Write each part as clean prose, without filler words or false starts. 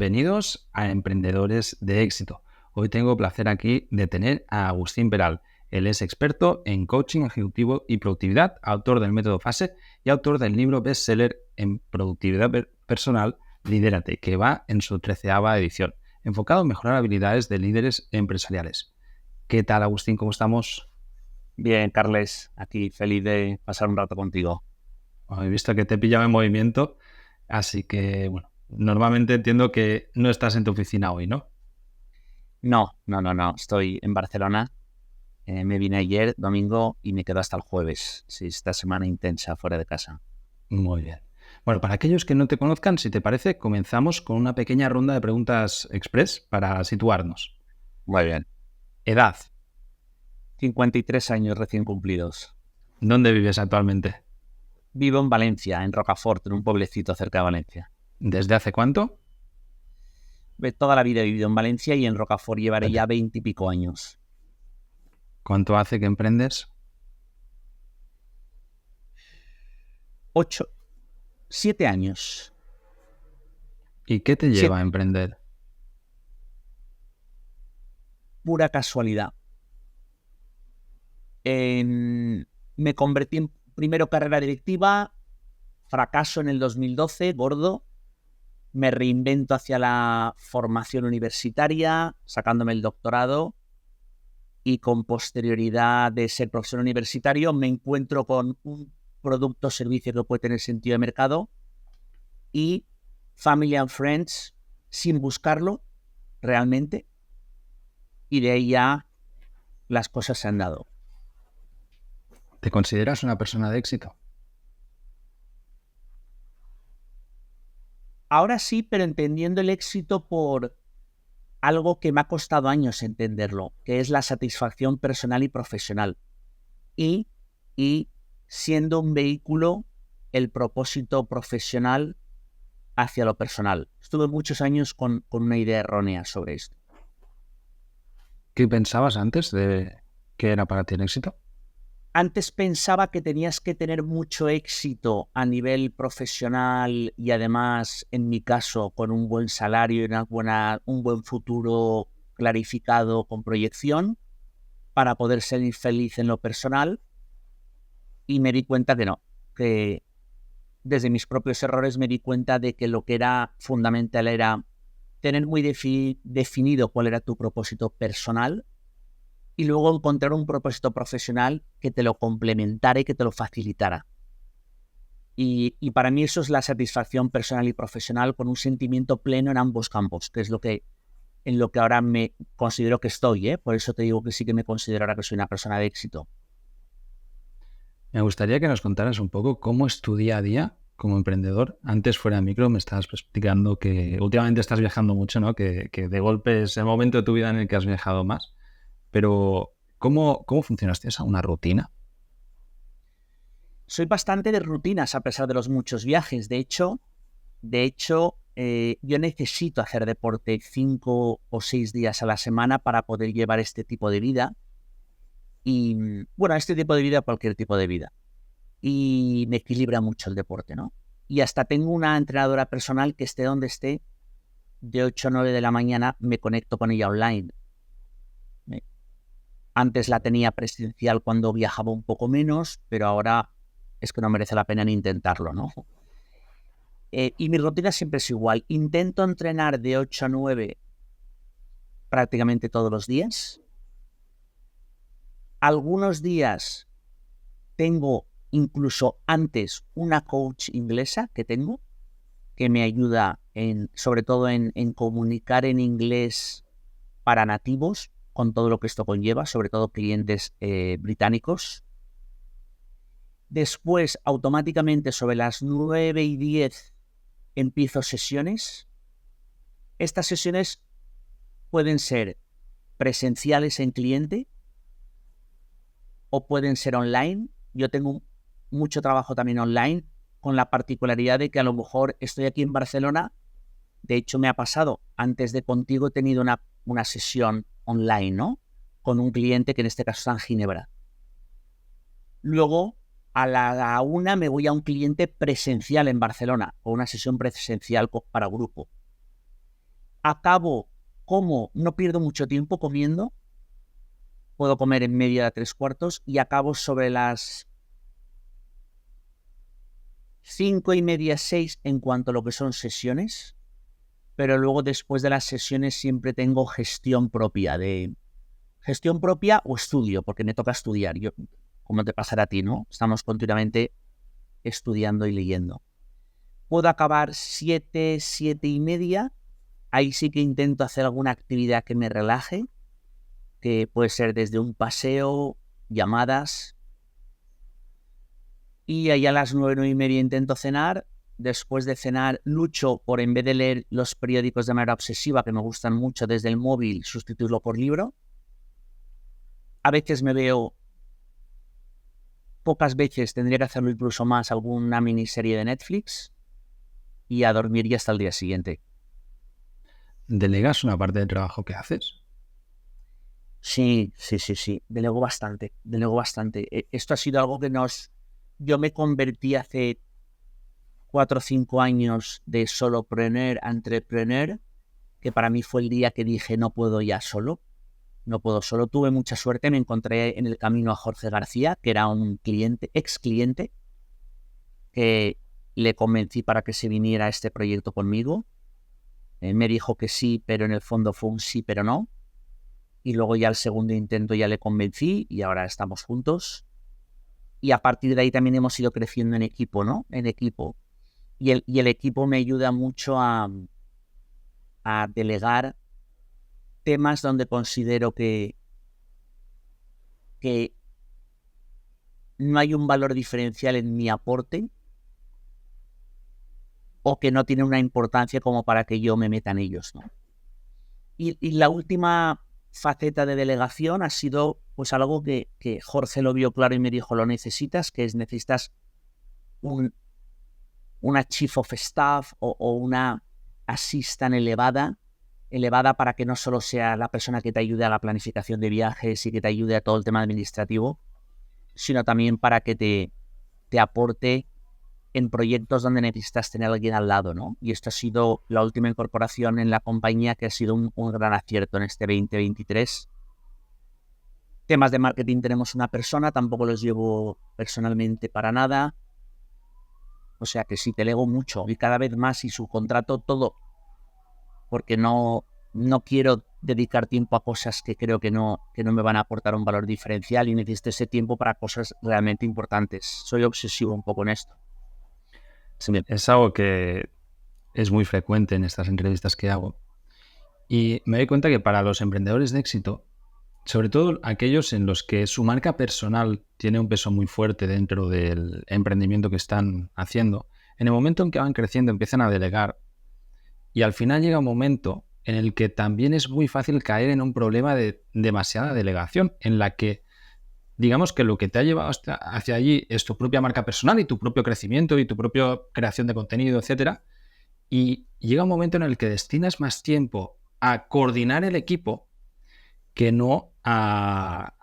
Bienvenidos a Emprendedores de Éxito. Hoy tengo el placer aquí de tener a Agustín Peral. Él es experto en coaching ejecutivo y productividad, autor del método FASE y autor del libro bestseller en productividad personal, Lidérate, que va en su 13ª edición, enfocado en mejorar habilidades de líderes empresariales. ¿Qué tal, Agustín? ¿Cómo estamos? Bien, Carles, aquí feliz de pasar un rato contigo. He visto que te he pillado en movimiento, así que, bueno, normalmente entiendo que no estás en tu oficina hoy, ¿no? No, estoy en Barcelona. Me vine ayer, domingo, y me quedo hasta el jueves. Sí, esta semana intensa fuera de casa. Muy bien. Bueno, para aquellos que no te conozcan, si te parece, comenzamos con una pequeña ronda de preguntas express para situarnos. Muy bien. Edad. 53 años recién cumplidos. ¿Dónde vives actualmente? Vivo en Valencia, en Rocafort, en un pueblecito cerca de Valencia. ¿Desde hace cuánto? Toda la vida he vivido en Valencia y en Rocafort llevaré Vale. ya 20 y pico años. ¿Cuánto hace que emprendes? 7 años. ¿Y qué te lleva a 7, emprender? pura casualidad. Me convertí en primero carrera directiva, fracaso en el 2012, gordo. Me reinvento hacia la formación universitaria, sacándome el doctorado, y con posterioridad de ser profesor universitario me encuentro con un producto o servicio que puede tener sentido de mercado y Family and Friends sin buscarlo realmente, y de ahí ya las cosas se han dado. ¿Te consideras una persona de éxito? Ahora sí, pero entendiendo el éxito por algo que me ha costado años entenderlo, que es la satisfacción personal y profesional. Y siendo un vehículo, el propósito profesional hacia lo personal. Estuve muchos años con una idea errónea sobre esto. ¿Qué pensabas antes de qué era para ti el éxito? Antes pensaba que tenías que tener mucho éxito a nivel profesional y además, en mi caso, con un buen salario y un buen futuro clarificado con proyección para poder ser feliz en lo personal, y me di cuenta que no, que desde mis propios errores me di cuenta de que lo que era fundamental era tener muy definido cuál era tu propósito personal y luego encontrar un propósito profesional que te lo complementara y que te lo facilitara. Y para mí eso es la satisfacción personal y profesional con un sentimiento pleno en ambos campos, que es en lo que ahora me considero que estoy, ¿eh? Por eso te digo que sí que me considero ahora que soy una persona de éxito. Me gustaría que nos contaras un poco cómo es tu día a día como emprendedor. Antes, fuera de micro, me estabas explicando que últimamente estás viajando mucho, ¿no? Que de golpe es el momento de tu vida en el que has viajado más. Pero, ¿cómo funciona? ¿Tienes una rutina? Soy bastante de rutinas a pesar de los muchos viajes. De hecho, yo necesito hacer deporte 5 o 6 días a la semana para poder llevar este tipo de vida. Y bueno, este tipo de vida, cualquier tipo de vida. Y me equilibra mucho el deporte, ¿no? Y hasta tengo una entrenadora personal que esté donde esté, de 8 a 9 de la mañana me conecto con ella online. Antes la tenía presencial cuando viajaba un poco menos, pero ahora es que no merece la pena ni intentarlo, ¿no? Y mi rutina siempre es igual. Intento entrenar de 8 a 9 prácticamente todos los días. Algunos días tengo incluso antes una coach inglesa que me ayuda sobre todo en comunicar en inglés para nativos, con todo lo que esto conlleva, sobre todo clientes británicos. Después, automáticamente, sobre las 9:10, empiezo sesiones. Estas sesiones pueden ser presenciales en cliente o pueden ser online. Yo tengo mucho trabajo también online, con la particularidad de que a lo mejor estoy aquí en Barcelona. De hecho, me ha pasado, antes de contigo he tenido una sesión online, ¿no? Con un cliente que en este caso está en Ginebra. Luego, a la 1 me voy a un cliente presencial en Barcelona, o una sesión presencial para grupo. acabo, como, no pierdo mucho tiempo comiendo, puedo comer en media de 3/4 y acabo sobre las 5:30, 6 en cuanto a lo que son sesiones, pero luego después de las sesiones siempre tengo gestión propia o estudio, porque me toca estudiar. Yo, como te pasará a ti, ¿no? Estamos continuamente estudiando y leyendo. Puedo acabar 7, 7:30. Ahí sí que intento hacer alguna actividad que me relaje, que puede ser desde un paseo, llamadas. Y ahí a las 9, 9:30 intento cenar. Después de cenar, lucho por, en vez de leer los periódicos de manera obsesiva, que me gustan mucho desde el móvil, sustituirlo por libro. A veces me veo, pocas veces, tendría que hacerlo incluso más, alguna miniserie de Netflix y a dormir ya hasta el día siguiente. ¿Delegas una parte del trabajo que haces? Sí. Delego bastante. Esto ha sido algo que yo me convertí hace 4 o 5 años de solopreneur a entrepreneur, que para mí fue el día que dije no puedo ya solo. No puedo solo. Tuve mucha suerte, me encontré en el camino a Jorge García, que era un ex cliente, que le convencí para que se viniera a este proyecto conmigo. Me dijo que sí, pero en el fondo fue un sí, pero no. Y luego ya el segundo intento ya le convencí y ahora estamos juntos. Y a partir de ahí también hemos ido creciendo en equipo, ¿no? En equipo. Y el equipo me ayuda mucho a delegar temas donde considero que no hay un valor diferencial en mi aporte o que no tiene una importancia como para que yo me meta en ellos, ¿no? Y la última faceta de delegación ha sido pues algo que Jorge lo vio claro y me dijo, lo necesitas, que es necesitas una chief of staff o una assistant elevada para que no solo sea la persona que te ayude a la planificación de viajes y que te ayude a todo el tema administrativo, sino también para que te aporte en proyectos donde necesitas tener a alguien al lado, ¿no? Y esto ha sido la última incorporación en la compañía, que ha sido un gran acierto en este 2023. Temas de marketing tenemos una persona, tampoco los llevo personalmente para nada. O sea que sí, delego mucho y cada vez más y subcontrato todo, porque no quiero dedicar tiempo a cosas que creo que no me van a aportar un valor diferencial y necesito ese tiempo para cosas realmente importantes. Soy obsesivo un poco en esto. Sí, es algo que es muy frecuente en estas entrevistas que hago. Y me doy cuenta que para los emprendedores de éxito, sobre todo aquellos en los que su marca personal tiene un peso muy fuerte dentro del emprendimiento que están haciendo, en el momento en que van creciendo empiezan a delegar y al final llega un momento en el que también es muy fácil caer en un problema de demasiada delegación, en la que digamos que lo que te ha llevado hacia allí es tu propia marca personal y tu propio crecimiento y tu propia creación de contenido, etcétera. Y llega un momento en el que destinas más tiempo a coordinar el equipo que no a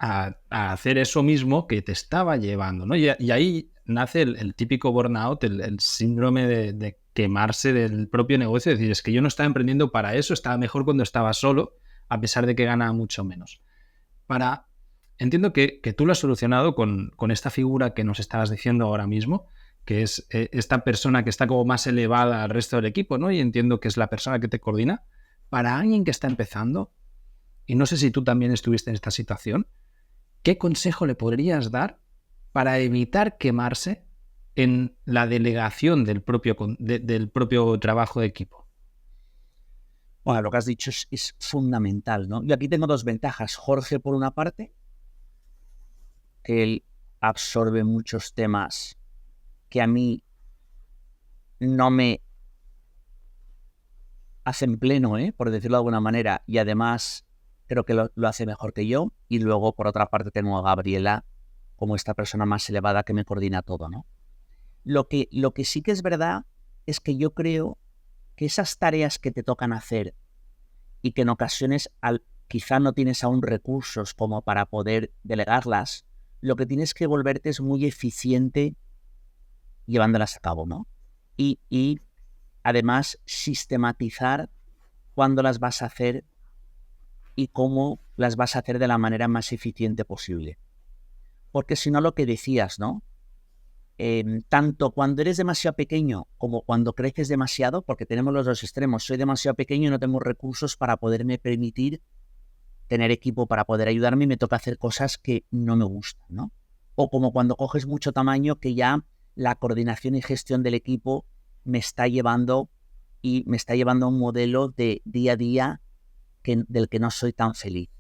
hacer eso mismo que te estaba llevando, ¿no? Y ahí nace el típico burnout, el síndrome de quemarse del propio negocio. Es decir, es que yo no estaba emprendiendo para eso, estaba mejor cuando estaba solo, a pesar de que gana mucho menos. Entiendo que tú lo has solucionado con esta figura que nos estabas diciendo ahora mismo, que es esta persona que está como más elevada al resto del equipo, ¿no? Y entiendo que es la persona que te coordina. Para alguien que está empezando, y no sé si tú también estuviste en esta situación, ¿qué consejo le podrías dar para evitar quemarse en la delegación del propio trabajo de equipo? Bueno, lo que has dicho es fundamental, ¿no? Yo aquí tengo dos ventajas. Jorge, por una parte, que él absorbe muchos temas que a mí no me hacen pleno, por decirlo de alguna manera, y además creo que lo hace mejor que yo. Y luego, por otra parte, tengo a Gabriela como esta persona más elevada que me coordina todo, ¿no? Lo que sí que es verdad es que yo creo que esas tareas que te tocan hacer y que en ocasiones quizá no tienes aún recursos como para poder delegarlas, lo que tienes que volverte es muy eficiente llevándolas a cabo, ¿no? Y además sistematizar cuándo las vas a hacer y cómo las vas a hacer de la manera más eficiente posible. Porque si no, lo que decías, ¿no? Tanto cuando eres demasiado pequeño como cuando creces demasiado, porque tenemos los dos extremos. Soy demasiado pequeño y no tengo recursos para poderme permitir tener equipo para poder ayudarme y me toca hacer cosas que no me gustan, ¿no? O como cuando coges mucho tamaño que ya la coordinación y gestión del equipo me está llevando a un modelo de día a día del que no soy tan feliz.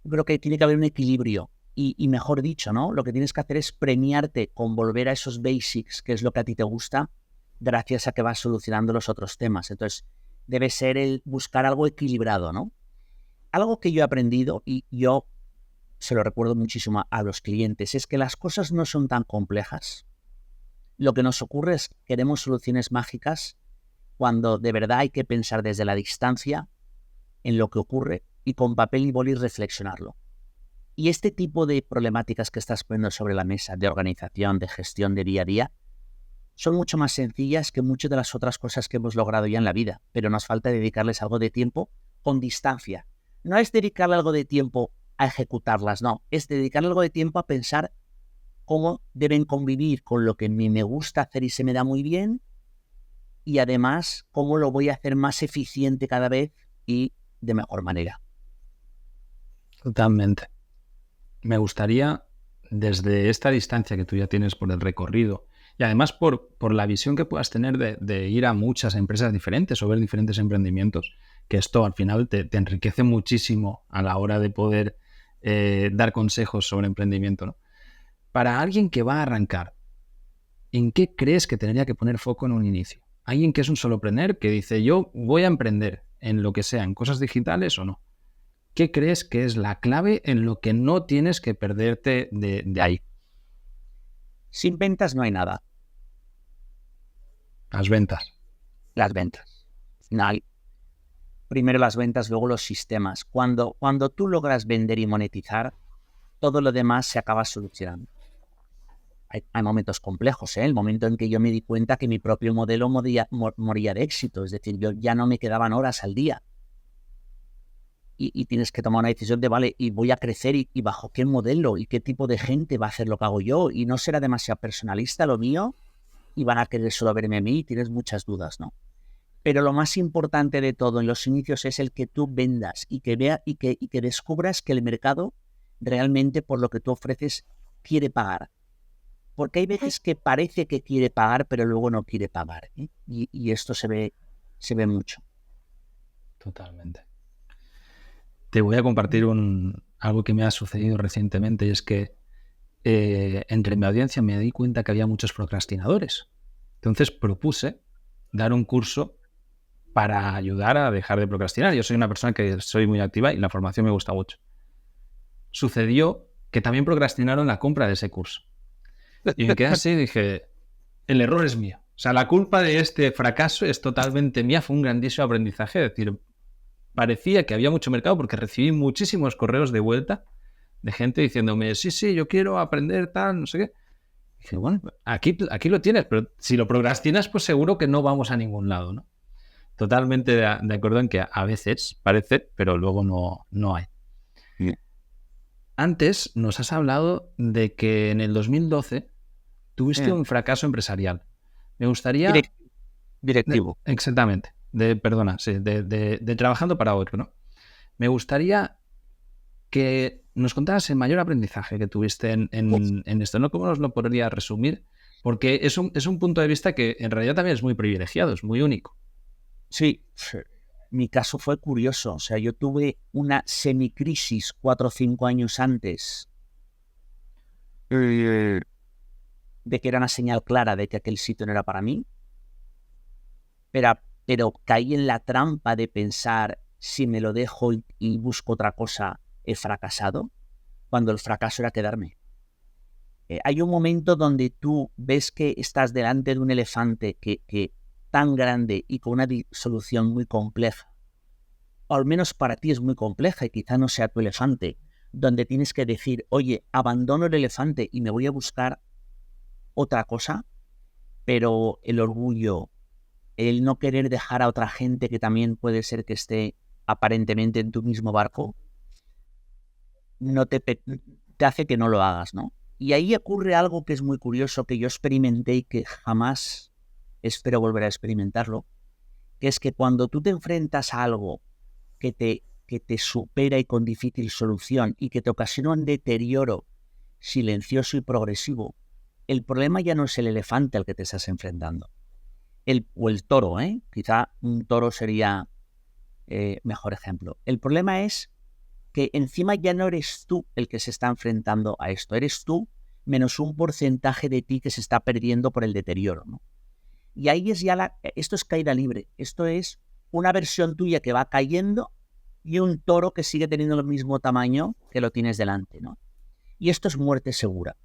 Yo creo que tiene que haber un equilibrio y mejor dicho, ¿no? Lo que tienes que hacer es premiarte con volver a esos basics, que es lo que a ti te gusta, gracias a que vas solucionando los otros temas. Entonces, debe ser el buscar algo equilibrado, ¿no? Algo que yo he aprendido y yo se lo recuerdo muchísimo a los clientes, es que las cosas no son tan complejas. Lo que nos ocurre es que queremos soluciones mágicas cuando de verdad hay que pensar desde la distancia en lo que ocurre y con papel y boli reflexionarlo. Y este tipo de problemáticas que estás poniendo sobre la mesa, de organización, de gestión de día a día, son mucho más sencillas que muchas de las otras cosas que hemos logrado ya en la vida, pero nos falta dedicarles algo de tiempo con distancia. No es dedicarle algo de tiempo a ejecutarlas, no, es dedicarle algo de tiempo a pensar cómo deben convivir con lo que a mí me gusta hacer y se me da muy bien, y además cómo lo voy a hacer más eficiente cada vez y de mejor manera. Totalmente. Me gustaría, desde esta distancia que tú ya tienes por el recorrido, y además por la visión que puedas tener de ir a muchas empresas diferentes o ver diferentes emprendimientos, que esto al final te enriquece muchísimo a la hora de poder dar consejos sobre emprendimiento, ¿no? Para alguien que va a arrancar, ¿en qué crees que tendría que poner foco en un inicio? Alguien que es un solopreneur que dice, yo voy a emprender en lo que sea, en cosas digitales o no. ¿Qué crees que es la clave en lo que no tienes que perderte de ahí? Sin ventas no hay nada. Las ventas. Las ventas. No hay. Primero las ventas, luego los sistemas. Cuando tú logras vender y monetizar, todo lo demás se acaba solucionando. Hay momentos complejos, ¿eh? El momento en que yo me di cuenta que mi propio modelo moría de éxito. Es decir, yo ya no me quedaban horas al día. Y tienes que tomar una decisión de, vale, y voy a crecer y bajo qué modelo y qué tipo de gente va a hacer lo que hago yo. Y no será demasiado personalista lo mío y van a querer solo verme a mí y tienes muchas dudas, ¿no? Pero lo más importante de todo en los inicios es el que tú vendas y que vea y que descubras que el mercado realmente por lo que tú ofreces quiere pagar. Porque hay veces que parece que quiere pagar, pero luego no quiere pagar, ¿eh? Y esto se ve mucho. Totalmente. Te voy a compartir algo que me ha sucedido recientemente y es que entre mi audiencia me di cuenta que había muchos procrastinadores. Entonces propuse dar un curso para ayudar a dejar de procrastinar. Yo soy una persona que soy muy activa y la formación me gusta mucho. Sucedió que también procrastinaron la compra de ese curso. Y me quedé así y dije, el error es mío. O sea, la culpa de este fracaso es totalmente mía. Fue un grandísimo aprendizaje. Es decir, parecía que había mucho mercado porque recibí muchísimos correos de vuelta de gente diciéndome, sí, yo quiero aprender tal, no sé qué. Y dije, bueno, aquí lo tienes, pero si lo procrastinas, pues seguro que no vamos a ningún lado, ¿no? Totalmente de acuerdo en que a veces parece, pero luego no hay. Sí. Antes nos has hablado de que en el 2012 tuviste un fracaso empresarial. Me gustaría... Directivo. Exactamente. De trabajando para otro, ¿no? Me gustaría que nos contaras el mayor aprendizaje que tuviste en esto, ¿no? ¿Cómo nos lo podrías resumir? Porque es un punto de vista que en realidad también es muy privilegiado, es muy único. Sí, mi caso fue curioso. O sea, yo tuve una semicrisis 4 o 5 años antes de que era una señal clara de que aquel sitio no era para mí. Pero caí en la trampa de pensar, si me lo dejo y busco otra cosa, he fracasado, cuando el fracaso era quedarme. Hay un momento donde tú ves que estás delante de un elefante que tan grande y con una solución muy compleja, o al menos para ti es muy compleja y quizá no sea tu elefante, donde tienes que decir, oye, abandono el elefante y me voy a buscar otra cosa, pero el orgullo, el no querer dejar a otra gente que también puede ser que esté aparentemente en tu mismo barco, no te hace que no lo hagas, ¿no? Y ahí ocurre algo que es muy curioso, que yo experimenté y que jamás espero volver a experimentarlo, que es que cuando tú te enfrentas a algo que te supera y con difícil solución y que te ocasiona un deterioro silencioso y progresivo, el problema ya no es el elefante al que te estás enfrentando. O el toro, quizá un toro sería mejor ejemplo. El problema es que encima ya no eres tú el que se está enfrentando a esto, eres tú menos un porcentaje de ti que se está perdiendo por el deterioro, ¿no? Y ahí es ya esto es caída libre, esto es una versión tuya que va cayendo y un toro que sigue teniendo el mismo tamaño que lo tienes delante, ¿no? Y esto es muerte segura.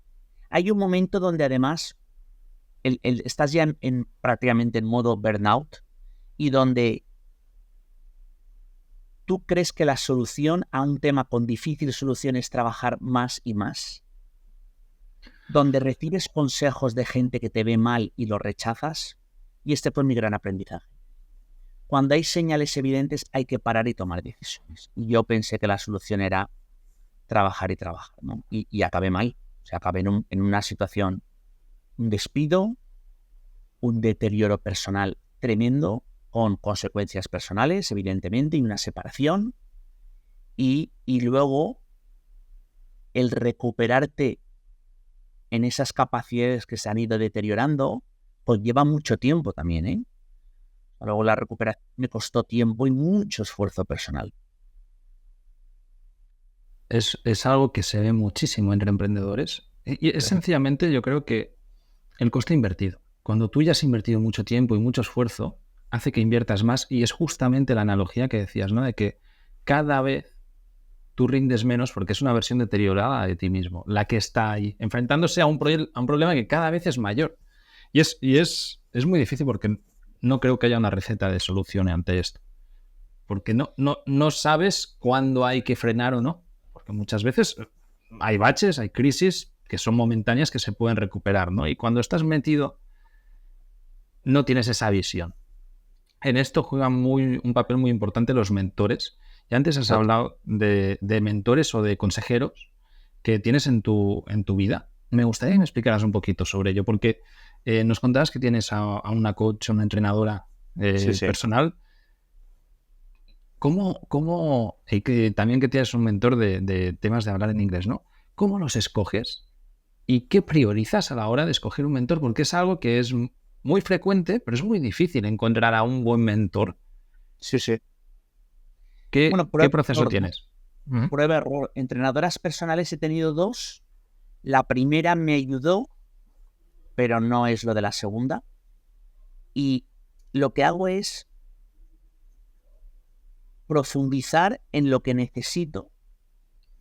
Hay un momento donde además estás ya prácticamente en modo burnout y donde tú crees que la solución a un tema con difícil solución es trabajar más y más, donde recibes consejos de gente que te ve mal y los rechazas, y este fue mi gran aprendizaje. Cuando hay señales evidentes hay que parar y tomar decisiones. Y yo pensé que la solución era trabajar y trabajar, ¿no? Y acabé mal. O sea, acabé en una situación, un despido, un deterioro personal tremendo, con consecuencias personales, evidentemente, y una separación. Y luego el recuperarte en esas capacidades que se han ido deteriorando, pues lleva mucho tiempo también, ¿eh? Luego la recuperación me costó tiempo y mucho esfuerzo personal. Es algo que se ve muchísimo entre emprendedores y es sencillamente, yo creo que el coste invertido. Cuando tú ya has invertido mucho tiempo y mucho esfuerzo, hace que inviertas más y es justamente la analogía que decías, ¿no? De que cada vez tú rindes menos porque es una versión deteriorada de ti mismo, la que está ahí, enfrentándose a un problema que cada vez es mayor. Y es muy difícil porque no creo que haya una receta de solución ante esto. Porque no sabes cuándo hay que frenar o no. Porque muchas veces hay baches, hay crisis que son momentáneas que se pueden recuperar, ¿no? Y cuando estás metido, no tienes esa visión. En esto juegan un papel muy importante los mentores. Y antes has hablado de mentores o de consejeros que tienes en tu vida. Me gustaría que me explicaras un poquito sobre ello, porque nos contabas que tienes a una coach, una entrenadora personal. ¿Cómo y que también que tienes un mentor de temas de hablar en inglés, ¿no? ¿Cómo los escoges? ¿Y qué priorizas a la hora de escoger un mentor? Porque es algo que es muy frecuente, pero es muy difícil encontrar a un buen mentor. Sí. ¿Qué proceso error, tienes? ¿no? Prueba error. Entrenadoras personales he tenido 2. La primera me ayudó, pero no es lo de la segunda. Y lo que hago es profundizar en lo que necesito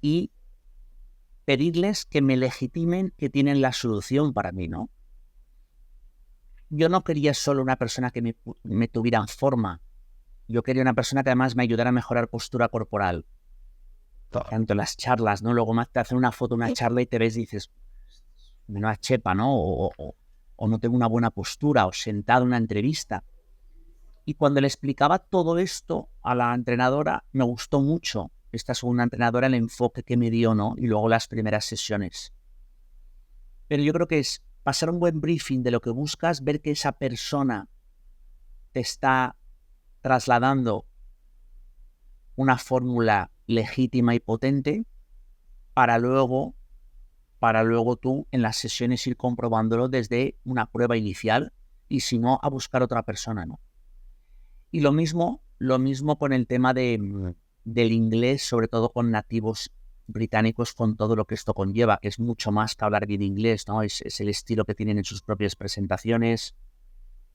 y pedirles que me legitimen que tienen la solución para mí, ¿no? Yo no quería solo una persona que me tuviera en forma. Yo quería una persona que además me ayudara a mejorar postura corporal. Tanto en las charlas, ¿no? Luego más te hacen una foto, una charla y te ves y dices, menuda chepa, ¿no? O no tengo una buena postura, o sentado en una entrevista. Y cuando le explicaba todo esto a la entrenadora, me gustó mucho esta segunda entrenadora, el enfoque que me dio, ¿no? Y luego las primeras sesiones. Pero yo creo que es pasar un buen briefing de lo que buscas, ver que esa persona te está trasladando una fórmula legítima y potente para luego tú en las sesiones ir comprobándolo desde una prueba inicial y si no, a buscar otra persona, ¿no? Y lo mismo con el tema del inglés, sobre todo con nativos británicos, con todo lo que esto conlleva, que es mucho más que hablar bien inglés, ¿no? Es el estilo que tienen en sus propias presentaciones,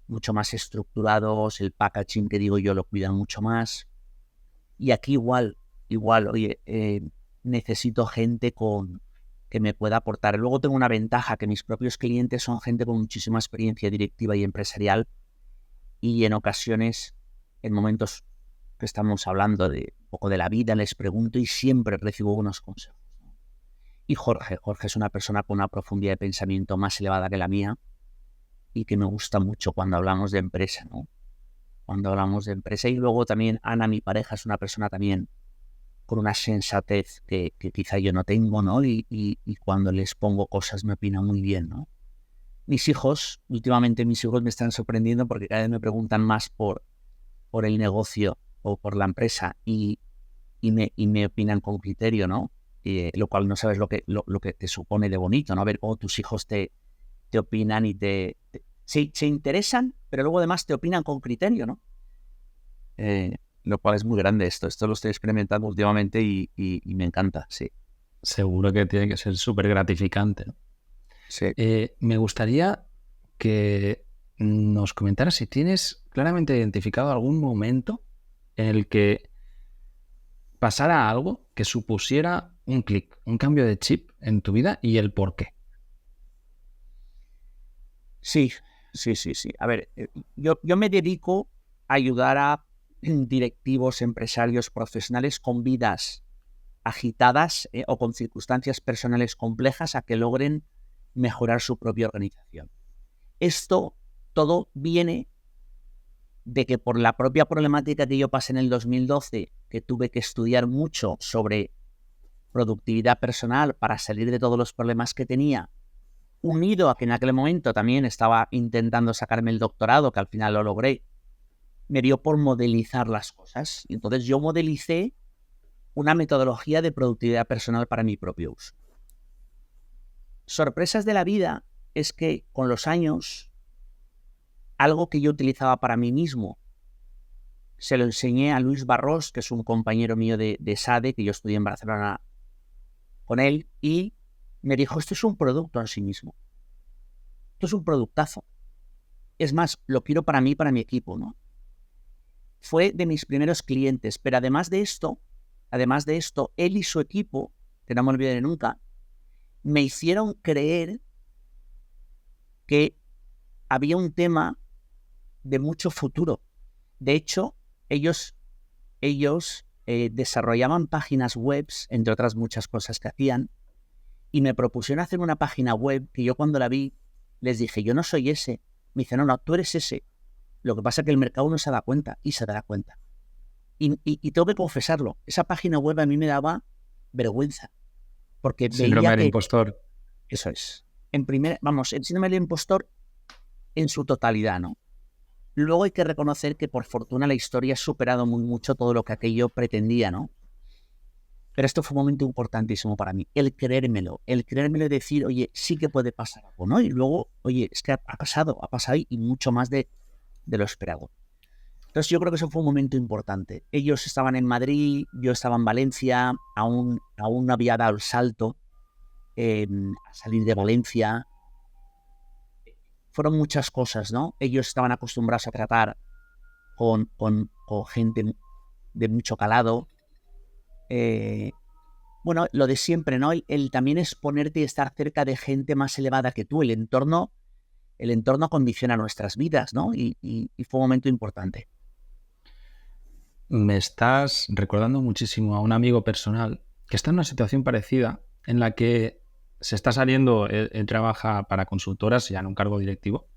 mucho más estructurados, el packaging que digo yo lo cuidan mucho más. Y aquí igual, oye, necesito gente que me pueda aportar. Luego tengo una ventaja, que mis propios clientes son gente con muchísima experiencia directiva y empresarial y en ocasiones, en momentos que estamos hablando de un poco de la vida, les pregunto y siempre recibo unos consejos. Y Jorge es una persona con una profundidad de pensamiento más elevada que la mía y que me gusta mucho cuando hablamos de empresa, ¿no? cuando hablamos de empresa. Y luego también Ana, mi pareja, es una persona también con una sensatez que quizá yo no tengo, ¿no? Y cuando les pongo cosas me opinan muy bien, ¿no? Últimamente mis hijos me están sorprendiendo porque cada vez me preguntan más por el negocio o por la empresa y me opinan con criterio, ¿no? Lo cual no sabes lo que te supone de bonito, ¿no? Ver cómo tus hijos te opinan y se interesan, pero luego además te opinan con criterio, ¿no? Lo cual es muy grande esto. Esto lo estoy experimentando últimamente y me encanta, sí. Seguro que tiene que ser súper gratificante, ¿no? Sí. Me gustaría que nos comentaras si tienes claramente identificado algún momento en el que pasara algo que supusiera un clic, un cambio de chip en tu vida y el por qué. Sí. A ver, yo me dedico a ayudar a directivos, empresarios, profesionales con vidas agitadas o con circunstancias personales complejas a que logren mejorar su propia organización. Esto todo viene de que por la propia problemática que yo pasé en el 2012, que tuve que estudiar mucho sobre productividad personal para salir de todos los problemas que tenía, unido a que en aquel momento también estaba intentando sacarme el doctorado, que al final lo logré, me dio por modelizar las cosas. Y entonces yo modelicé una metodología de productividad personal para mi propio uso. Sorpresas de la vida es que con los años, algo que yo utilizaba para mí mismo, se lo enseñé a Luis Barros, que es un compañero mío de SADE, que yo estudié en Barcelona con él, y me dijo, esto es un producto en sí mismo. Esto es un productazo. Es más, lo quiero para mí, para mi equipo, ¿no? Fue de mis primeros clientes, pero además de esto, él y su equipo, que no me olvidaré nunca, me hicieron creer que había un tema de mucho futuro. De hecho, ellos desarrollaban páginas web, entre otras muchas cosas que hacían, y me propusieron hacer una página web que yo cuando la vi les dije, yo no soy ese. Me dice, no, tú eres ese. Lo que pasa es que el mercado no se da cuenta y se dará cuenta. Y tengo que confesarlo, esa página web a mí me daba vergüenza, porque Síndrome veía del que... impostor. Eso es. El síndrome del impostor en su totalidad, ¿no? Luego hay que reconocer que por fortuna la historia ha superado muy mucho todo lo que aquello pretendía, ¿no? Pero esto fue un momento importantísimo para mí, el creérmelo y decir, oye, sí que puede pasar algo, ¿no? Y luego, oye, es que ha pasado y mucho más de lo esperado. Entonces yo creo que eso fue un momento importante. Ellos estaban en Madrid, yo estaba en Valencia, aún no había dado el salto a salir de Valencia. Fueron muchas cosas, ¿no? Ellos estaban acostumbrados a tratar con gente de mucho calado. Bueno, lo de siempre, ¿no? El también exponerte y estar cerca de gente más elevada que tú. El entorno condiciona nuestras vidas, ¿no? Y fue un momento importante. Me estás recordando muchísimo a un amigo personal que está en una situación parecida en la que se está saliendo, él trabaja para consultoras, ya en un cargo directivo,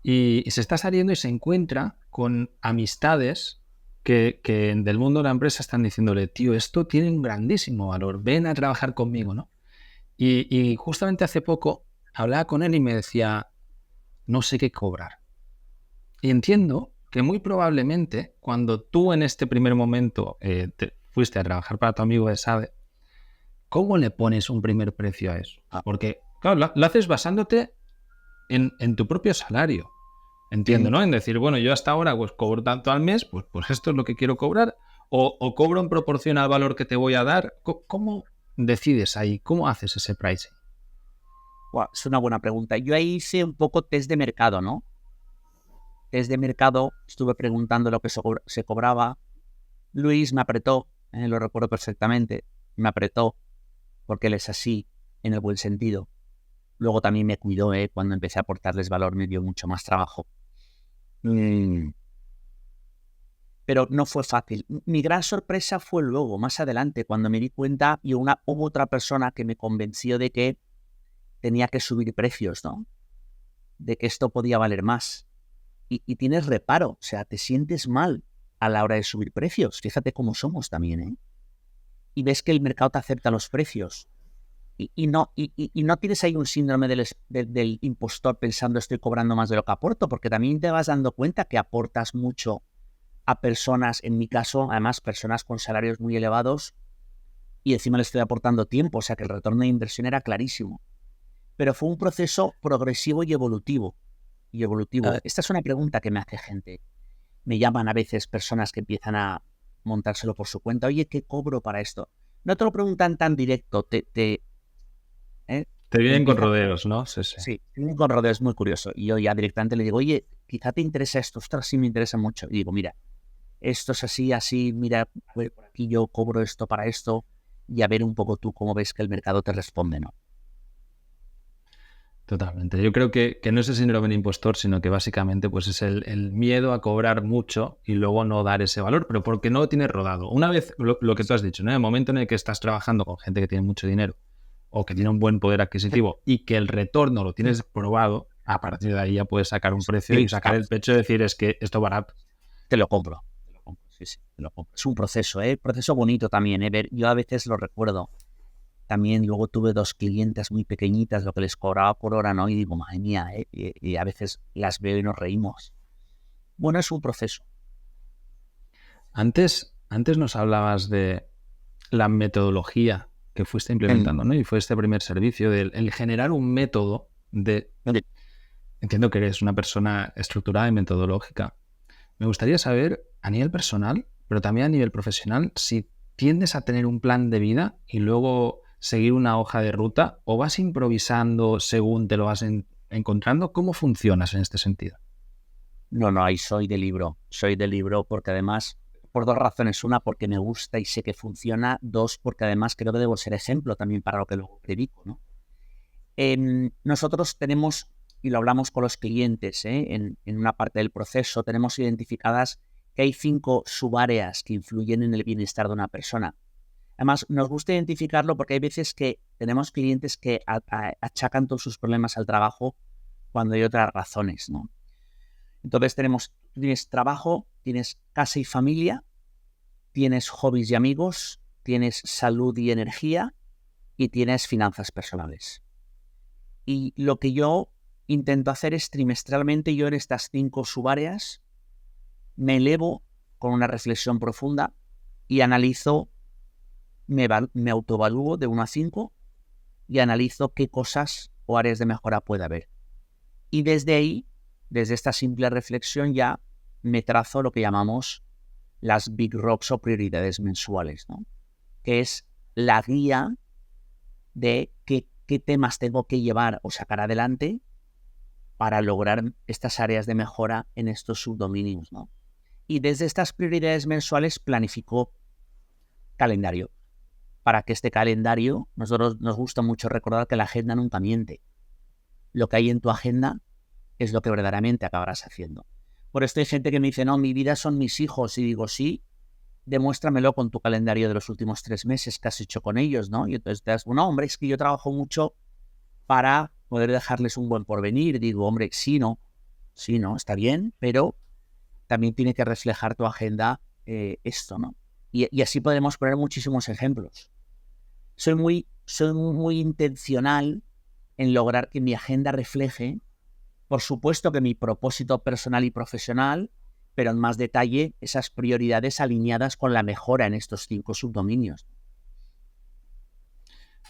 y se está saliendo y se encuentra con amistades que del mundo de la empresa están diciéndole, tío, esto tiene un grandísimo valor, ven a trabajar conmigo, ¿no? Y justamente hace poco hablaba con él y me decía, no sé qué cobrar. Y entiendo que muy probablemente cuando tú en este primer momento te fuiste a trabajar para tu amigo de SADE, ¿cómo le pones un primer precio a eso? Porque, claro, lo haces basándote en tu propio salario. Entiendo, ¿no? En decir, bueno, yo hasta ahora pues cobro tanto al mes, pues esto es lo que quiero cobrar, o cobro en proporción al valor que te voy a dar. ¿Cómo decides ahí? ¿Cómo haces ese pricing? Wow, es una buena pregunta. Yo ahí hice un poco test de mercado, ¿no? Test de mercado, estuve preguntando lo que se cobraba. Luis me apretó, lo recuerdo perfectamente, me apretó, porque él es así, en el buen sentido. Luego también me cuidó, cuando empecé a aportarles valor me dio mucho más trabajo. Pero no fue fácil. Mi gran sorpresa fue luego, más adelante, cuando me di cuenta y hubo otra persona que me convenció de que tenía que subir precios, ¿no? De que esto podía valer más. y tienes reparo, o sea, te sientes mal a la hora de subir precios. Fíjate cómo somos también, ¿eh? Y ves que el mercado te acepta los precios. Y no tienes ahí un síndrome del impostor pensando estoy cobrando más de lo que aporto, porque también te vas dando cuenta que aportas mucho a personas, en mi caso, además, personas con salarios muy elevados, y encima le estoy aportando tiempo, o sea que el retorno de inversión era clarísimo. Pero fue un proceso progresivo y evolutivo. Ah, Esta es una pregunta que me hace gente. Me llaman a veces personas que empiezan a montárselo por su cuenta. Oye, ¿qué cobro para esto? No te lo preguntan tan directo, ¿eh? te vienen con Empiezan, rodeos, ¿no? Sí, sí. sí, con rodeo es muy curioso. Y yo ya directamente le digo, oye, quizá te interesa esto. Ostras, sí me interesa mucho. Y digo, mira, esto es así, así, mira, a ver, por aquí yo cobro esto para esto, y a ver un poco tú cómo ves que el mercado te responde, ¿no? Totalmente. Yo creo que no es el síndrome del impostor, sino que básicamente pues es el miedo a cobrar mucho y luego no dar ese valor, pero porque no lo tienes rodado. Una vez lo que tú has dicho, ¿no? En el momento en el que estás trabajando con gente que tiene mucho dinero o que tiene un buen poder adquisitivo y que el retorno lo tienes probado, a partir de ahí ya puedes sacar un precio y Sí, sacar el pecho y decir es que esto es barato. te lo compro. Sí, sí, te lo compro. Es un proceso, ¿eh? Proceso bonito también, ¿eh? Yo a veces lo recuerdo. También luego tuve 2 clientes muy pequeñitas, lo que les cobraba por hora, ¿no? Y digo, madre mía, ¿eh? Y a veces las veo y nos reímos. Bueno, es un proceso. Antes nos hablabas de la metodología que fuiste En- implementando, ¿no? Y fue este primer servicio, del el generar un método de... Oye, Entiendo que eres una persona estructurada y metodológica. Me gustaría saber, a nivel personal, pero también a nivel profesional, si tiendes a tener un plan de vida y luego seguir una hoja de ruta o vas improvisando según te lo vas encontrando. ¿Cómo funcionas en este sentido? no, ahí soy de libro porque además, por 2 razones. Una, porque me gusta y sé que funciona. 2, porque además creo que debo ser ejemplo también para lo que luego predico, ¿no? Nosotros tenemos, y lo hablamos con los clientes, en una parte del proceso, tenemos identificadas que hay 5 subáreas que influyen en el bienestar de una persona. Además, nos gusta identificarlo porque hay veces que tenemos clientes que achacan todos sus problemas al trabajo cuando hay otras razones, ¿no? Entonces tienes trabajo, tienes casa y familia, tienes hobbies y amigos, tienes salud y energía y tienes finanzas personales. Y lo que yo intento hacer es trimestralmente, yo en estas 5 subáreas me elevo con una reflexión profunda y analizo, me autoevalúo de 1 a 5 y analizo qué cosas o áreas de mejora puede haber. Y desde ahí, desde esta simple reflexión, ya me trazo lo que llamamos las Big Rocks o prioridades mensuales, ¿no? Que es la guía de qué temas tengo que llevar o sacar adelante para lograr estas áreas de mejora en estos subdominios, ¿no? Y desde estas prioridades mensuales planifico calendario. Para que este calendario, nosotros nos gusta mucho recordar que la agenda nunca miente. Lo que hay en tu agenda es lo que verdaderamente acabarás haciendo. Por esto hay gente que me dice, no, mi vida son mis hijos. Y digo, sí, demuéstramelo con tu calendario de los últimos 3 meses que has hecho con ellos, ¿no? Y entonces te das, bueno, hombre, es que yo trabajo mucho para poder dejarles un buen porvenir. Digo, hombre, sí, no, está bien, pero también tiene que reflejar tu agenda esto, ¿no? Y así podemos poner muchísimos ejemplos. Soy muy intencional en lograr que mi agenda refleje, por supuesto, que mi propósito personal y profesional, pero en más detalle esas prioridades alineadas con la mejora en estos 5 subdominios.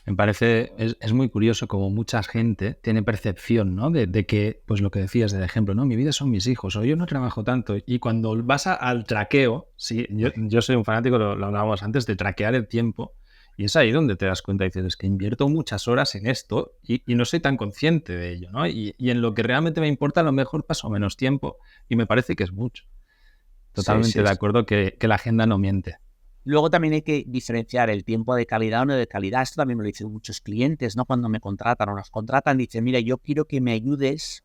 Me parece, es muy curioso como mucha gente tiene percepción, ¿no? De que, pues lo que decías del ejemplo, ¿no? Mi vida son mis hijos, o yo no trabajo tanto. Y cuando vas al traqueo, sí, yo soy un fanático, lo hablábamos antes, de traquear el tiempo, y es ahí donde te das cuenta y dices, es que invierto muchas horas en esto y no soy tan consciente de ello, ¿no? Y en lo que realmente me importa, a lo mejor paso menos tiempo y me parece que es mucho. Sí, Totalmente sí, de sí. acuerdo que la agenda no miente. Luego también hay que diferenciar el tiempo de calidad o no de calidad. Esto también me lo dicen muchos clientes, ¿no? Cuando me contratan o nos contratan, dicen, mira, yo quiero que me ayudes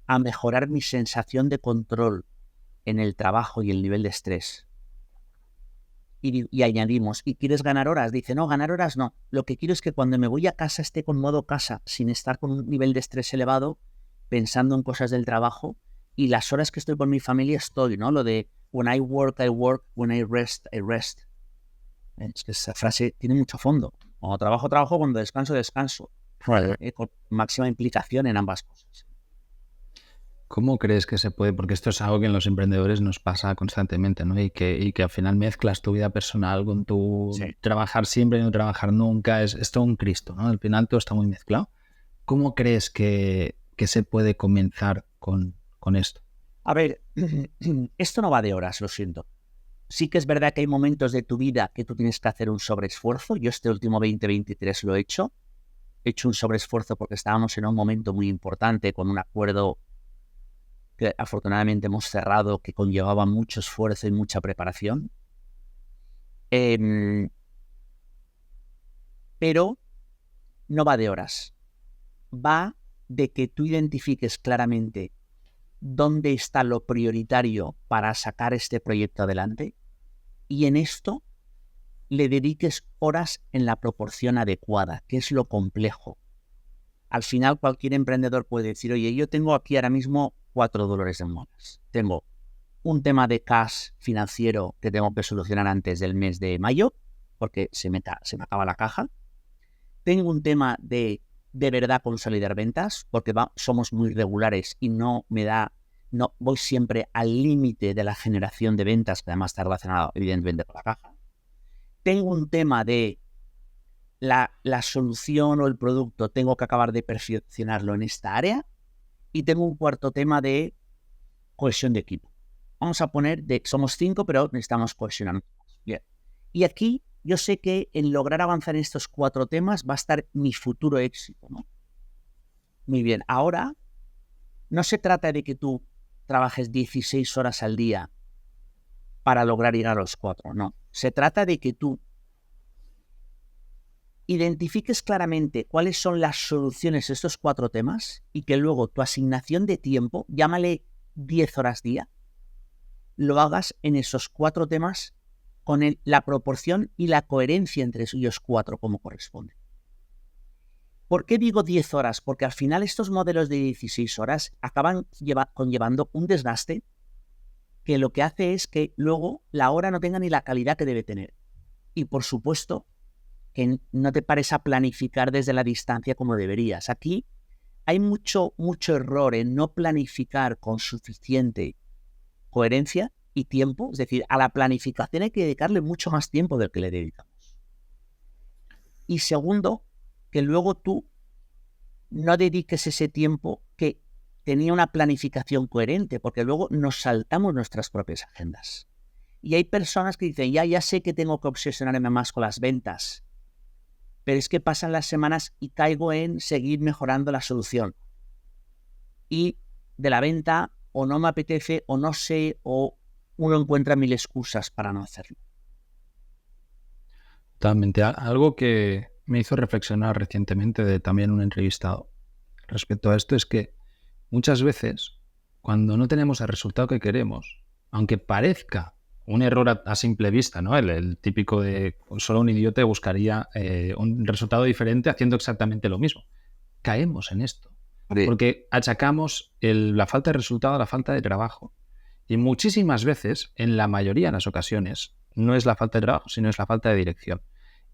a mejorar mi sensación de control en el trabajo y el nivel de estrés. Y añadimos, ¿y quieres ganar horas? Dice, no, ganar horas no. Lo que quiero es que cuando me voy a casa esté con modo casa, sin estar con un nivel de estrés elevado, pensando en cosas del trabajo, y las horas que estoy con mi familia estoy, ¿no? Lo de when I work, I work, when I rest, I rest. Es que esa frase tiene mucho fondo. Cuando trabajo, trabajo, cuando descanso, descanso. Con máxima implicación en ambas cosas. ¿Cómo crees que se puede? Porque esto es algo que en los emprendedores nos pasa constantemente, ¿no? Y que al final mezclas tu vida personal con tu trabajar siempre y no trabajar nunca. Es todo un Cristo, ¿no? Al final todo está muy mezclado. ¿Cómo crees que se puede comenzar con esto? A ver, esto no va de horas, lo siento. Sí que es verdad que hay momentos de tu vida que tú tienes que hacer un sobreesfuerzo. Yo este último 2023 lo he hecho. He hecho un sobreesfuerzo porque estábamos en un momento muy importante con un acuerdo que afortunadamente hemos cerrado, que conllevaba mucho esfuerzo y mucha preparación. Pero no va de horas. Va de que tú identifiques claramente dónde está lo prioritario para sacar este proyecto adelante y en esto le dediques horas en la proporción adecuada, que es lo complejo. Al final cualquier emprendedor puede decir, oye, yo tengo aquí ahora mismo $4 en monedas. Tengo un tema de cash financiero que tengo que solucionar antes del mes de mayo, porque se me acaba la caja. Tengo un tema de verdad consolidar ventas, porque somos muy regulares y no voy siempre al límite de la generación de ventas, que además está relacionado evidentemente con la caja. Tengo un tema de la solución o el producto, tengo que acabar de perfeccionarlo en esta área. Y tengo un cuarto tema de cohesión de equipo. Vamos a poner, somos 5, pero necesitamos cohesionar. Bien. Y aquí yo sé que en lograr avanzar en estos 4 temas va a estar mi futuro éxito, ¿no? Muy bien. Ahora, no se trata de que tú trabajes 16 horas al día para lograr llegar a los 4, no. Se trata de que tú identifiques claramente cuáles son las soluciones a estos 4 temas y que luego tu asignación de tiempo, llámale 10 horas día, lo hagas en esos 4 temas con la proporción y la coherencia entre ellos 4 como corresponde. ¿Por qué digo 10 horas? Porque al final estos modelos de 16 horas acaban conllevando un desgaste que lo que hace es que luego la hora no tenga ni la calidad que debe tener. Y por supuesto, que no te pares a planificar desde la distancia como deberías. Aquí hay mucho error en no planificar con suficiente coherencia y tiempo. Es decir, a la planificación hay que dedicarle mucho más tiempo del que le dedicamos. Y segundo, que luego tú no dediques ese tiempo que tenía una planificación coherente, porque luego nos saltamos nuestras propias agendas. Y hay personas que dicen, ya sé que tengo que obsesionarme más con las ventas, pero es que pasan las semanas y caigo en seguir mejorando la solución. Y de la venta o no me apetece o no sé o uno encuentra 1000 excusas para no hacerlo. Totalmente. Algo que me hizo reflexionar recientemente de también un entrevistado respecto a esto es que muchas veces cuando no tenemos el resultado que queremos, aunque parezca un error a simple vista, ¿no? El típico de solo un idiota buscaría un resultado diferente haciendo exactamente lo mismo. Caemos en esto. Porque achacamos la falta de resultado a la falta de trabajo. Y muchísimas veces, en la mayoría de las ocasiones, no es la falta de trabajo, sino es la falta de dirección.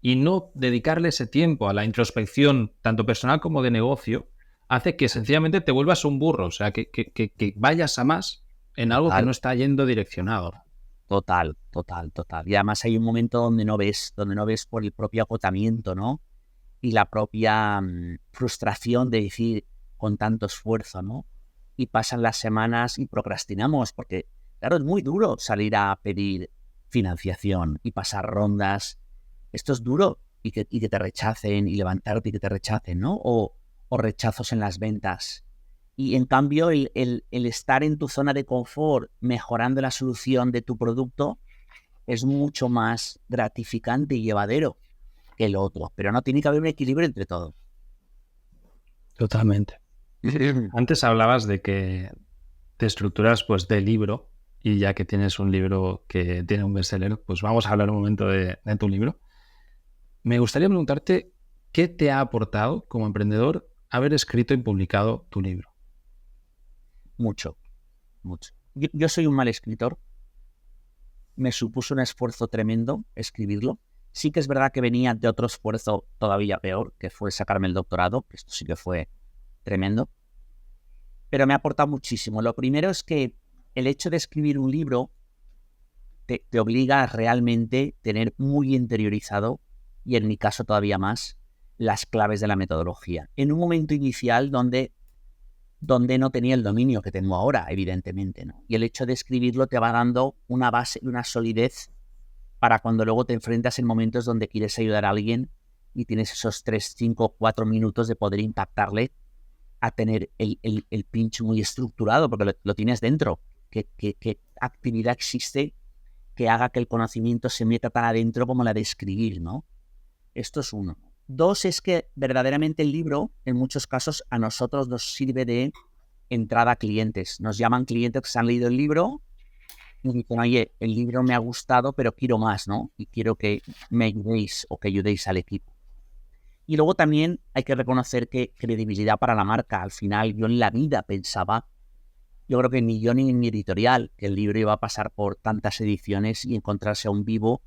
Y no dedicarle ese tiempo a la introspección, tanto personal como de negocio, hace que sencillamente te vuelvas un burro. O sea, que vayas a más en algo que no está yendo direccionado. Total. Y además hay un momento donde no ves por el propio agotamiento, ¿no? Y la propia frustración de decir con tanto esfuerzo, ¿no? Y pasan las semanas y procrastinamos, porque, claro, es muy duro salir a pedir financiación y pasar rondas. Esto es duro y que te rechacen y levantarte y que te rechacen, ¿no? O rechazos en las ventas. Y en cambio, el estar en tu zona de confort, mejorando la solución de tu producto, es mucho más gratificante y llevadero que el otro. Pero no tiene que haber un equilibrio entre todo. Totalmente. Antes hablabas de que te estructuras pues de libro y ya que tienes un libro que tiene un bestseller, pues vamos a hablar un momento de tu libro. Me gustaría preguntarte qué te ha aportado como emprendedor haber escrito y publicado tu libro. Mucho. mucho. Yo soy un mal escritor. Me supuso un esfuerzo tremendo escribirlo. Sí que es verdad que venía de otro esfuerzo todavía peor, que fue sacarme el doctorado, que esto sí que fue tremendo. Pero me ha aportado muchísimo. Lo primero es que el hecho de escribir un libro te obliga a realmente tener muy interiorizado, y en mi caso todavía más, las claves de la metodología. En un momento inicial donde no tenía el dominio que tengo ahora, evidentemente, ¿no? Y el hecho de escribirlo te va dando una base y una solidez para cuando luego te enfrentas en momentos donde quieres ayudar a alguien y tienes esos 3, 5, 4 minutos de poder impactarle, a tener el pinch muy estructurado, porque lo tienes dentro. ¿Qué actividad existe que haga que el conocimiento se meta tan adentro como la de escribir, ¿no? Esto es uno. Dos, es que verdaderamente el libro, en muchos casos, a nosotros nos sirve de entrada a clientes. Nos llaman clientes que se han leído el libro y dicen, oye, el libro me ha gustado, pero quiero más, ¿no? Y quiero que me ayudéis o que ayudéis al equipo. Y luego también hay que reconocer que credibilidad para la marca. Al final, yo en la vida pensaba, yo creo que ni yo ni mi editorial, que el libro iba a pasar por tantas ediciones y encontrarse a un vivo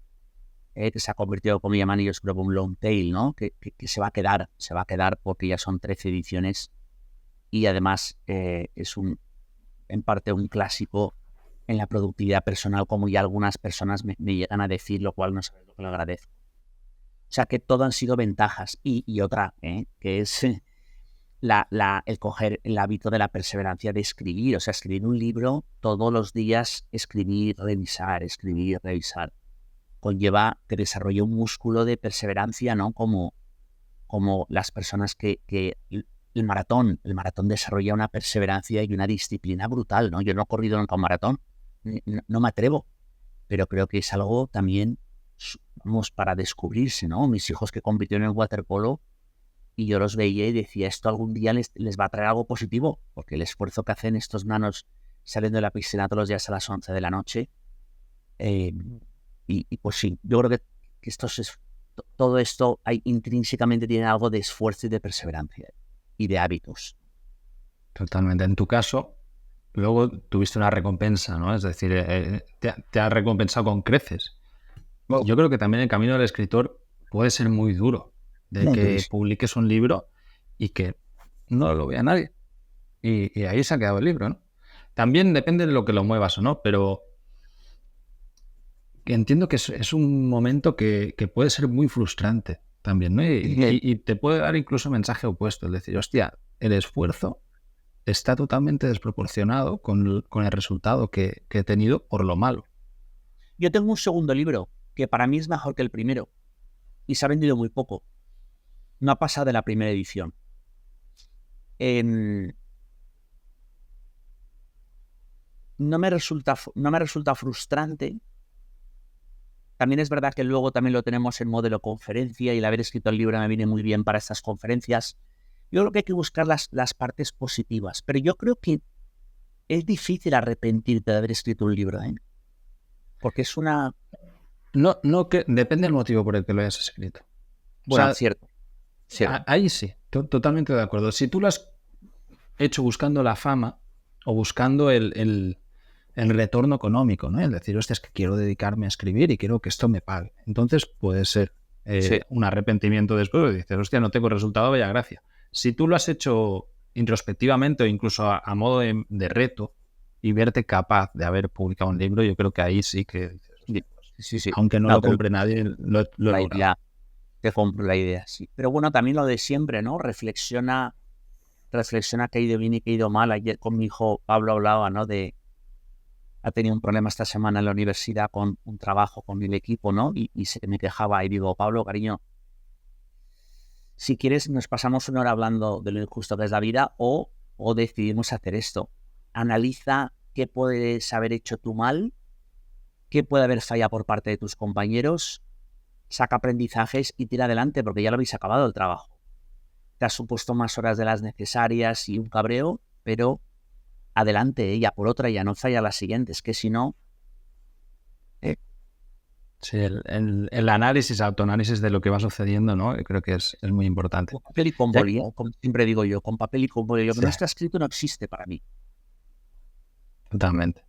que se ha convertido, como llaman ellos, creo, un long tail, ¿no? Que se va a quedar porque ya son 13 ediciones y además es en parte un clásico en la productividad personal, como ya algunas personas me llegan a decir, lo cual no sabes lo que le agradezco. O sea que todo han sido ventajas. Y otra, que es el coger el hábito de la perseverancia de escribir. O sea, escribir un libro todos los días, escribir, revisar. Conlleva que desarrolle un músculo de perseverancia, ¿no? Como las personas que el maratón desarrolla una perseverancia y una disciplina brutal, ¿no? Yo no he corrido nunca un maratón, no me atrevo, pero creo que es algo también, vamos, para descubrirse, ¿no? Mis hijos que compitieron en waterpolo y yo los veía y decía, esto algún día les va a traer algo positivo, porque el esfuerzo que hacen estos nanos saliendo de la piscina todos los días a las 11 de la noche, y pues sí, yo creo que todo esto intrínsecamente tiene algo de esfuerzo y de perseverancia y de hábitos. Totalmente. En tu caso, luego tuviste una recompensa, ¿no? Es decir, te ha recompensado con creces. Yo creo que también el camino del escritor puede ser muy duro, de que publiques un libro y que no lo vea nadie. Y ahí se ha quedado el libro, ¿no? También depende de lo que lo muevas o no, pero entiendo que es un momento que puede ser muy frustrante también, ¿no? Y te puede dar incluso mensaje opuesto, es decir, hostia, el esfuerzo está totalmente desproporcionado con el resultado que he tenido por lo malo. Yo tengo un segundo libro que para mí es mejor que el primero y se ha vendido muy poco. No ha pasado de la primera edición. No me resulta frustrante. También es verdad que luego también lo tenemos en modelo conferencia y el haber escrito el libro me viene muy bien para estas conferencias. Yo creo que hay que buscar las partes positivas, pero yo creo que es difícil arrepentirte de haber escrito un libro, ¿eh? Porque es una... No, que depende del motivo por el que lo hayas escrito. Bueno, o sea, cierto. Ahí sí, totalmente de acuerdo. Si tú lo has hecho buscando la fama o buscando el retorno económico, ¿no? Es decir, hostia, es que quiero dedicarme a escribir y quiero que esto me pague. Entonces puede ser un arrepentimiento después. Dices, hostia, no tengo resultado, vaya gracia. Si tú lo has hecho introspectivamente o incluso a modo de reto y verte capaz de haber publicado un libro, yo creo que ahí sí que... Sí. Aunque no lo compre nadie, lo he logrado. Te compro la idea, sí. Pero bueno, también lo de siempre, ¿no? Reflexiona qué ha ido bien y qué ha ido mal. Ayer con mi hijo Pablo hablaba, ¿no? Ha tenido un problema esta semana en la universidad con un trabajo con el equipo, ¿no? Y se me quejaba y digo, Pablo, cariño, si quieres nos pasamos una hora hablando de lo injusto que es la vida o decidimos hacer esto. Analiza qué puedes haber hecho tú mal, qué puede haber fallado por parte de tus compañeros, saca aprendizajes y tira adelante porque ya lo habéis acabado el trabajo. Te has supuesto más horas de las necesarias y un cabreo, pero adelante, ya por otra, ya no falla las siguientes, que si no... Sí, el análisis, autoanálisis de lo que va sucediendo, ¿no? Creo que es muy importante. Con papel y con boli, como siempre digo yo, con papel y con boli. Lo que no está escrito no existe para mí. Totalmente.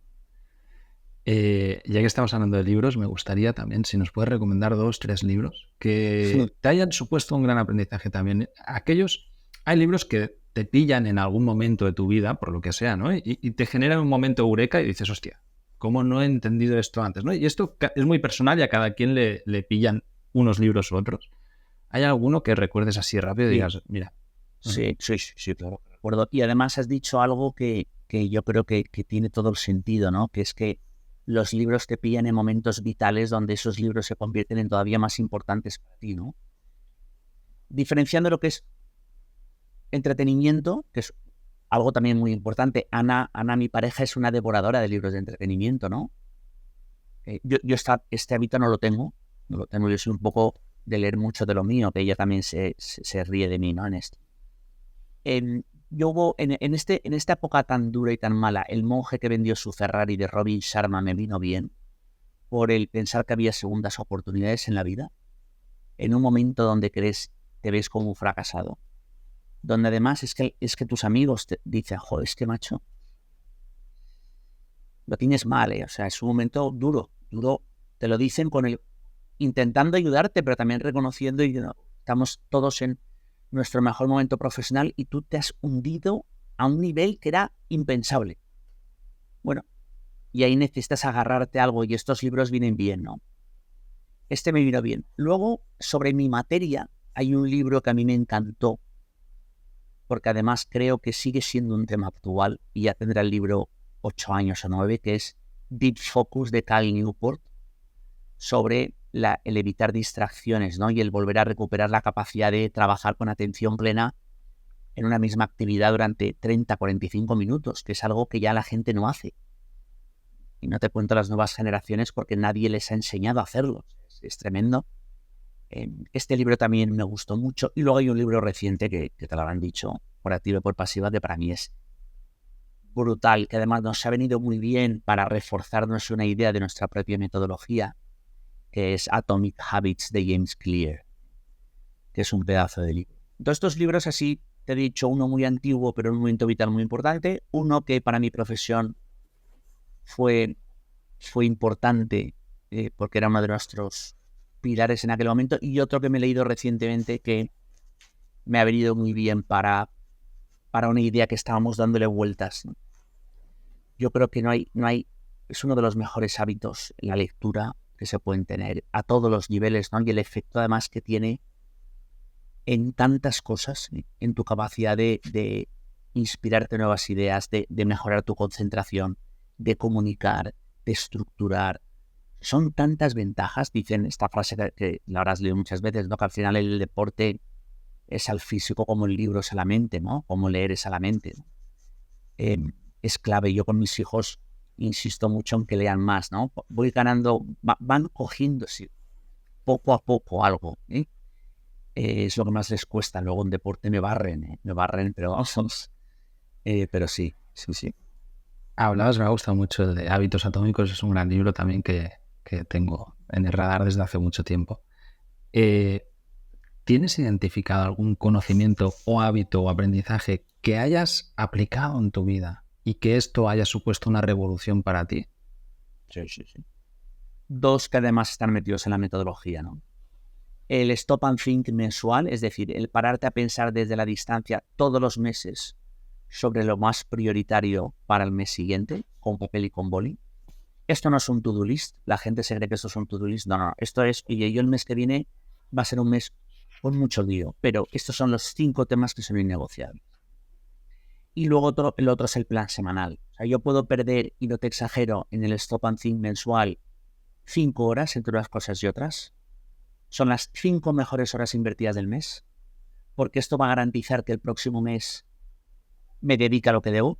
Ya que estamos hablando de libros, me gustaría también, si nos puedes recomendar 2, 3 libros que te hayan supuesto un gran aprendizaje también. Hay libros que te pillan en algún momento de tu vida, por lo que sea, ¿no? Y te generan un momento eureka y dices, hostia, ¿cómo no he entendido esto antes? ¿No? Y esto es muy personal y a cada quien le pillan unos libros u otros. ¿Hay alguno que recuerdes así rápido y Sí, digas, mira? sí, claro, que recuerdo. Y además has dicho algo que yo creo que tiene todo el sentido, ¿no? Que es que los libros te pillan en momentos vitales donde esos libros se convierten en todavía más importantes para ti, ¿no? Diferenciando lo que es entretenimiento, que es algo también muy importante. Ana, mi pareja, es una devoradora de libros de entretenimiento, ¿no? Yo este hábito no lo tengo, yo soy un poco de leer mucho de lo mío, que ella también se ríe de mí, ¿no? En esto. Yo hubo, en esta época tan dura y tan mala, El monje que vendió su Ferrari de Robin Sharma me vino bien por el pensar que había segundas oportunidades en la vida, en un momento donde te ves como un fracasado, donde además es que tus amigos te dicen, joder, es que macho, lo tienes mal, ¿eh? O sea, es un momento duro, te lo dicen intentando ayudarte, pero también reconociendo y estamos todos en nuestro mejor momento profesional y tú te has hundido a un nivel que era impensable. Bueno, y ahí necesitas agarrarte a algo y estos libros vienen bien, ¿no? Este me vino bien. Luego, sobre mi materia, hay un libro que a mí me encantó, porque además creo que sigue siendo un tema actual y ya tendrá el libro 8 años o 9, que es Deep Focus de Cal Newport, sobre el evitar distracciones, ¿no? Y el volver a recuperar la capacidad de trabajar con atención plena en una misma actividad durante 30, 45 minutos, que es algo que ya la gente no hace. Y no te cuento las nuevas generaciones porque nadie les ha enseñado a hacerlo. Es tremendo. Este libro también me gustó mucho. Y luego hay un libro reciente que te lo habrán dicho por activa y por pasiva, que para mí es brutal, que además nos ha venido muy bien para reforzarnos una idea de nuestra propia metodología, que es Atomic Habits de James Clear, que es un pedazo de libro. Entonces, estos libros así, te he dicho, uno muy antiguo, pero en un momento vital muy importante, uno que para mi profesión fue importante porque era uno de nuestros pilares en aquel momento, y otro que me he leído recientemente que me ha venido muy bien para una idea que estábamos dándole vueltas, ¿no? Yo creo que es uno de los mejores hábitos, la lectura, que se pueden tener a todos los niveles, ¿no? Y el efecto además que tiene en tantas cosas, en tu capacidad de inspirarte nuevas ideas, de mejorar tu concentración, de comunicar, de estructurar. Son tantas ventajas, dicen esta frase que la habrás leído muchas veces, ¿no? Que al final el deporte es al físico como el libro es a la mente, ¿no? Como leer es a la mente, ¿no? Es clave. Yo con mis hijos insisto mucho en que lean más, ¿no? Voy ganando, van cogiendo poco a poco algo, ¿eh? Es lo que más les cuesta. Luego en deporte me barren, pero vamos. Pero sí. Hablabas, me ha gustado mucho el de Hábitos Atómicos, es un gran libro también que tengo en el radar desde hace mucho tiempo. ¿Tienes identificado algún conocimiento o hábito o aprendizaje que hayas aplicado en tu vida y que esto haya supuesto una revolución para ti? Sí. Dos que además están metidos en la metodología, ¿no? El stop and think mensual, es decir, el pararte a pensar desde la distancia todos los meses sobre lo más prioritario para el mes siguiente, con papel y con boli. Esto no es un to-do list. La gente se cree que esto es un to-do list. No. Esto es, oye, yo el mes que viene va a ser un mes con mucho lío, pero estos son los 5 temas que son innegociables. Y luego el otro es el plan semanal. O sea, yo puedo perder, y no te exagero, en el stop and think mensual 5 horas entre unas cosas y otras. Son las 5 mejores horas invertidas del mes, porque esto va a garantizar que el próximo mes me dedique a lo que debo.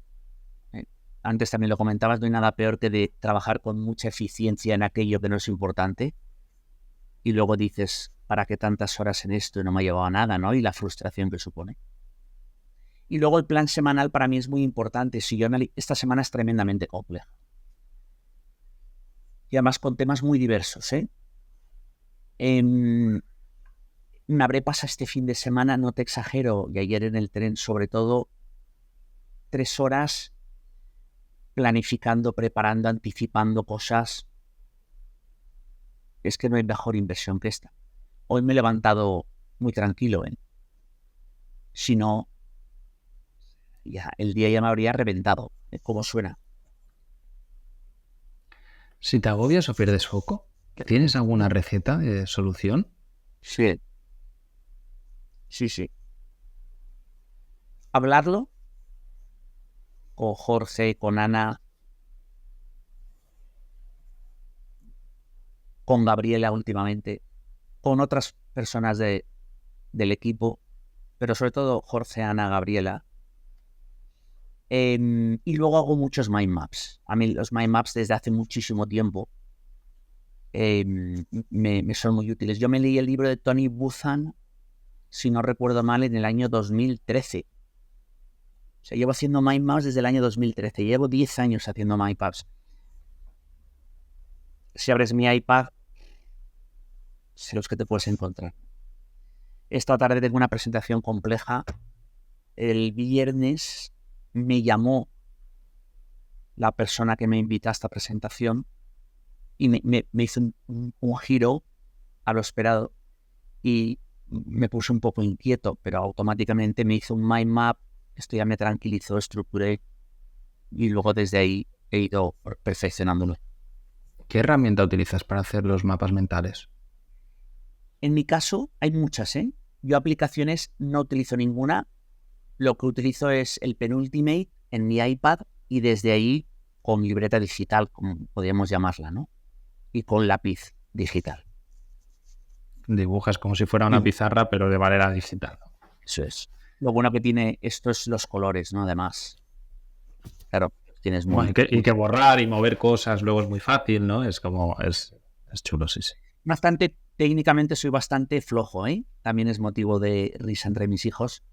Antes también lo comentabas, no hay nada peor que de trabajar con mucha eficiencia en aquello que no es importante y luego dices, ¿para qué tantas horas en esto y no me ha llevado a nada, ¿no? Y la frustración que supone. Y luego el plan semanal para mí es muy importante. Esta semana es tremendamente compleja. Y además con temas muy diversos, ¿eh? Me habré pasado este fin de semana, no te exagero, y ayer en el tren sobre todo, 3 horas planificando, preparando, anticipando cosas. Es que no hay mejor inversión que esta. Hoy me he levantado muy tranquilo, ¿eh? Si no, ya, el día ya me habría reventado. ¿Cómo suena? Si te agobias o pierdes foco, ¿tienes alguna receta de solución? Sí, sí. Hablarlo con Jorge, con Ana, con Gabriela últimamente, con otras personas del equipo, pero sobre todo Jorge, Ana, Gabriela. Y luego hago muchos mind maps. A mí los mind maps desde hace muchísimo tiempo me son muy útiles. Yo me leí el libro de Tony Buzan, si no recuerdo mal, en el año 2013. O sea, llevo haciendo mind maps desde el año 2013. Llevo 10 años haciendo mind maps. Si abres mi iPad, sé los que te puedes encontrar. Esta tarde tengo una presentación compleja. El viernes me llamó la persona que me invita a esta presentación y me hizo un giro a lo esperado y me puse un poco inquieto, pero automáticamente me hizo un mind map. Esto ya me tranquilizó, estructuré y luego desde ahí he ido perfeccionándolo. ¿Qué herramienta utilizas para hacer los mapas mentales? En mi caso hay muchas, ¿eh? Yo aplicaciones no utilizo ninguna. Lo que utilizo es el Penultimate en mi iPad y desde ahí con libreta digital, como podríamos llamarla, ¿no? Y con lápiz digital. Dibujas como si fuera una pizarra, pero de manera digital. Eso es. Lo bueno que tiene esto es los colores, ¿no? Además, claro, tienes Bueno, y que borrar y mover cosas luego es muy fácil, ¿no? Es como, es chulo, sí. Bastante, técnicamente soy bastante flojo, ¿eh? También es motivo de risa entre mis hijos.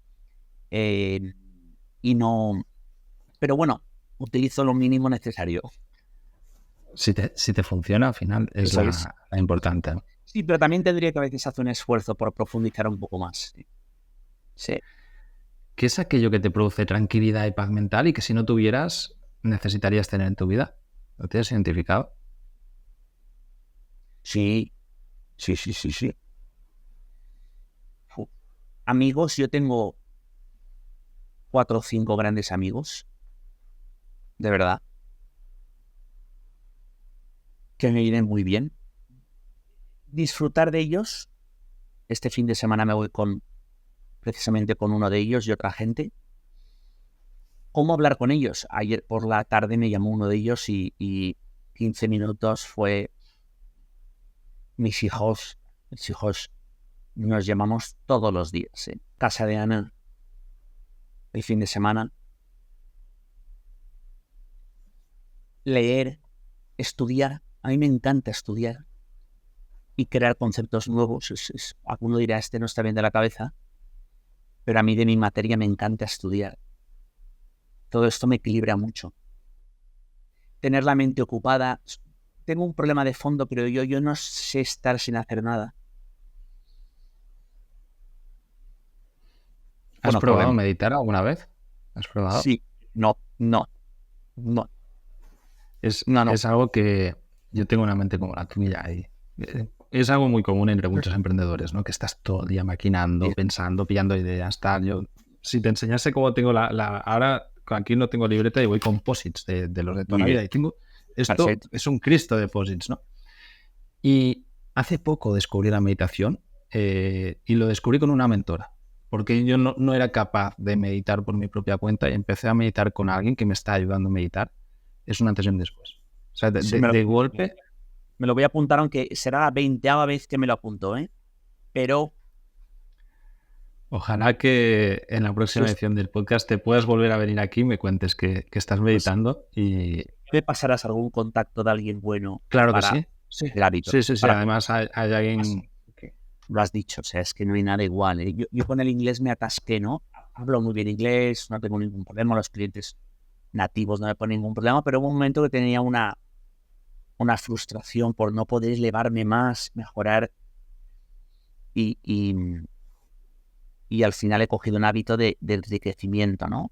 Y no... Pero bueno, utilizo lo mínimo necesario. Si te funciona, al final es la importante, ¿no? Sí, pero también tendría que a veces hacer un esfuerzo por profundizar un poco más. Sí. ¿Qué es aquello que te produce tranquilidad y paz mental y que si no tuvieras necesitarías tener en tu vida? ¿Lo tienes identificado? Sí. Amigos, yo tengo 4 o 5 grandes amigos, de verdad, que me vienen muy bien. Disfrutar de ellos. Este fin de semana me voy precisamente con uno de ellos y otra gente. ¿Cómo hablar con ellos? Ayer por la tarde me llamó uno de ellos y 15 minutos fue mis hijos nos llamamos todos los días. Casa de Ana, el fin de semana. Leer, estudiar. A mí me encanta estudiar y crear conceptos nuevos. Alguno dirá, este no está bien de la cabeza, pero a mí de mi materia me encanta estudiar. Todo esto me equilibra mucho. Tener la mente ocupada. Tengo un problema de fondo, pero yo no sé estar sin hacer nada. ¿Has probado meditar alguna vez? ¿Has probado? Sí, no. Es algo que yo tengo una mente como la tuya y es algo muy común entre muchos emprendedores, ¿no? Que estás todo el día maquinando, pensando, pillando ideas, tal. Yo, si te enseñase cómo tengo ahora aquí no tengo libreta y voy con posits de los de toda la vida y tengo esto. Perfecto. Es un Cristo de posits, ¿no? Y hace poco descubrí la meditación y lo descubrí con una mentora, porque yo no era capaz de meditar por mi propia cuenta y empecé a meditar con alguien que me está ayudando a meditar. Es un antes y un después. O sea, de golpe... Me lo voy a apuntar, aunque será la 20ª vez que me lo apunto, ¿eh? Pero... Ojalá que en la próxima edición del podcast te puedas volver a venir aquí y me cuentes que estás meditando y... ¿Me pasarás algún contacto de alguien bueno? Claro que sí. Sí, el hábito. Sí. Además hay alguien... Lo has dicho, o sea, es que no hay nada igual, ¿eh? Yo con el inglés me atasqué, ¿no? Hablo muy bien inglés, no tengo ningún problema, los clientes nativos no me ponen ningún problema, pero hubo un momento que tenía una frustración por no poder elevarme más, mejorar y al final he cogido un hábito de enriquecimiento, ¿no?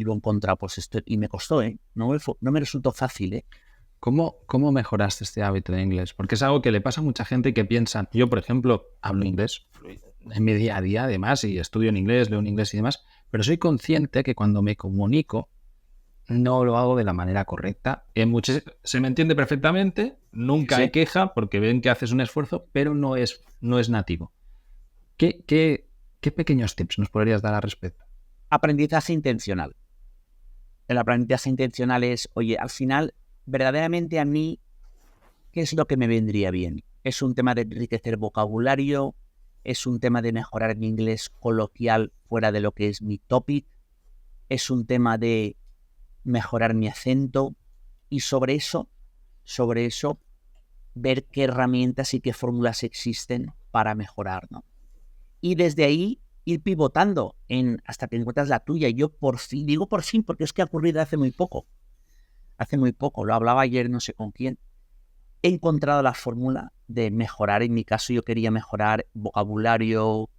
lo he encontrado, pues esto, y me costó, ¿eh? No me resultó fácil, ¿eh? ¿Cómo mejoraste este hábito de inglés? Porque es algo que le pasa a mucha gente que piensa, yo por ejemplo hablo inglés en mi día a día además y estudio en inglés, leo en inglés y demás, pero soy consciente que cuando me comunico no lo hago de la manera correcta. Se me entiende perfectamente, nunca hay Sí. queja porque ven que haces un esfuerzo, pero no es nativo. ¿Qué pequeños tips nos podrías dar al respecto? Aprendizaje intencional. El aprendizaje intencional es, oye, al final, verdaderamente a mí, ¿qué es lo que me vendría bien? Es un tema de enriquecer vocabulario, es un tema de mejorar mi inglés coloquial fuera de lo que es mi topic, es un tema de mejorar mi acento y sobre eso, ver qué herramientas y qué fórmulas existen para mejorar, ¿no? Y desde ahí ir pivotando hasta que encuentras la tuya. Y yo por fin, digo por fin, porque es que ha ocurrido hace muy poco, lo hablaba ayer no sé con quién, he encontrado la fórmula de mejorar. En mi caso yo quería mejorar vocabulario,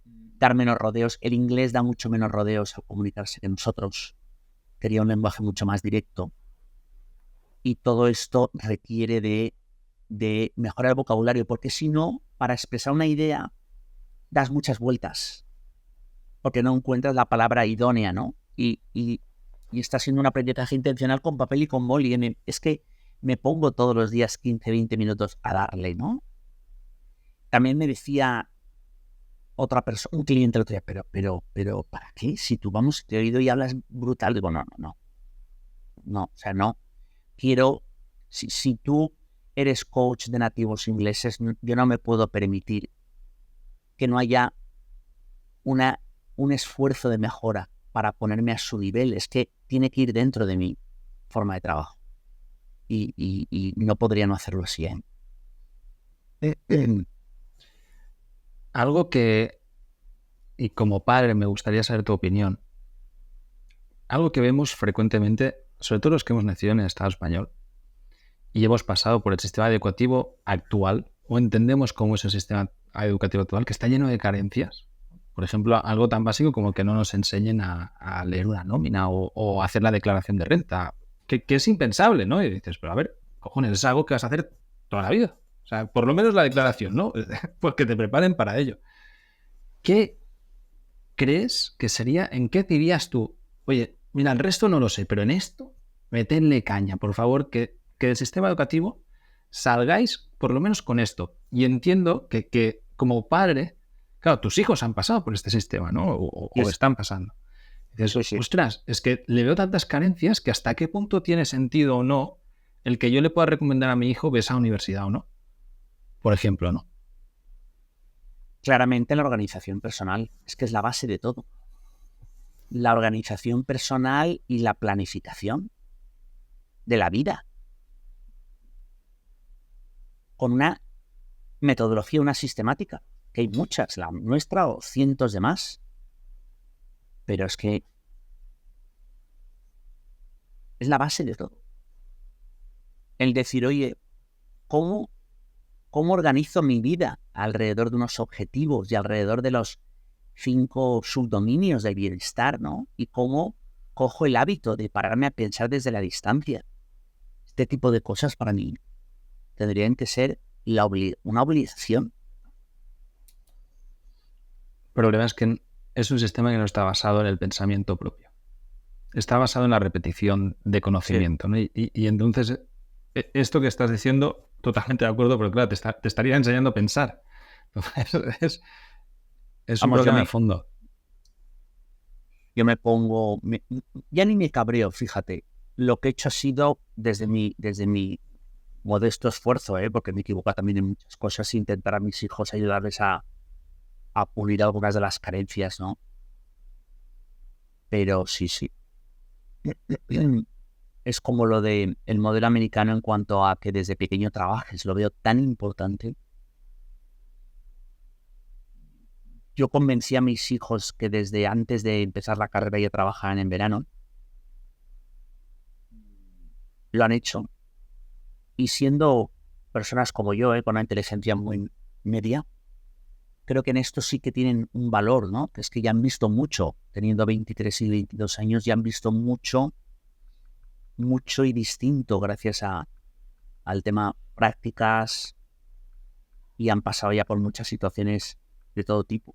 dar menos rodeos. El inglés da mucho menos rodeos al comunicarse que nosotros. Quería un lenguaje mucho más directo. Y todo esto requiere de mejorar el vocabulario, porque si no, para expresar una idea, das muchas vueltas, porque no encuentras la palabra idónea, ¿no? Y está siendo un aprendizaje intencional con papel y con boli. Es que me pongo todos los días 15, 20 minutos a darle, ¿no? También me decía otra persona, un cliente el otro día, pero, ¿para qué? Si tú vamos, te he oído y hablas brutal. Digo, no, o sea, no. Quiero, si tú eres coach de nativos ingleses, yo no me puedo permitir que no haya un esfuerzo de mejora para ponerme a su nivel. Es que tiene que ir dentro de mi forma de trabajo. Y no podría no hacerlo así, ¿eh? Algo que, y como padre me gustaría saber tu opinión, algo que vemos frecuentemente, sobre todo los que hemos nacido en el Estado español y hemos pasado por el sistema educativo actual, o entendemos cómo es el sistema educativo actual, que está lleno de carencias. Por ejemplo, algo tan básico como que no nos enseñen a leer una nómina o hacer la declaración de renta, que es impensable, ¿no? Y dices, pero a ver, cojones, es algo que vas a hacer toda la vida. O sea, por lo menos la declaración, ¿no? Pues que te preparen para ello. ¿Qué crees que sería, en qué dirías tú? Oye, mira, el resto no lo sé, pero en esto, metenle caña, por favor, que del sistema educativo salgáis por lo menos con esto. Y entiendo que como padre, claro, tus hijos han pasado por este sistema, ¿no? O están pasando. Dices, Sí. ostras, es que le veo tantas carencias que hasta qué punto tiene sentido o no el que yo le pueda recomendar a mi hijo que esa universidad o no. Por ejemplo, ¿no? Claramente la organización personal es que es la base de todo. La organización personal y la planificación de la vida. Con una metodología, una sistemática, que hay muchas, la nuestra o cientos de más. Pero es que es la base de todo. El decir, oye, ¿cómo organizo mi vida alrededor de unos objetivos y alrededor de los 5 subdominios del bienestar, ¿no? Y cómo cojo el hábito de pararme a pensar desde la distancia. Este tipo de cosas para mí tendrían que ser una obligación. El problema es que es un sistema que no está basado en el pensamiento propio. Está basado en la repetición de conocimiento, ¿no? Y entonces, esto que estás diciendo, totalmente de acuerdo, pero claro, te estaría enseñando a pensar. Entonces, es un problema de fondo. Yo me pongo, ya ni me cabreo, fíjate. Lo que he hecho ha sido desde mi modesto esfuerzo, porque me equivoco también en muchas cosas, intentar a mis hijos ayudarles a pulir algunas de las carencias, ¿no? Pero sí. Es como lo de el modelo americano en cuanto a que desde pequeño trabajes, lo veo tan importante. Yo convencí a mis hijos que desde antes de empezar la carrera ya trabajaran en verano. Lo han hecho. Y siendo personas como yo, con una inteligencia muy media, creo que en esto sí que tienen un valor, ¿no? Que es que ya han visto mucho, teniendo 23 y 22 años, ya han visto mucho, mucho y distinto gracias al tema prácticas y han pasado ya por muchas situaciones de todo tipo.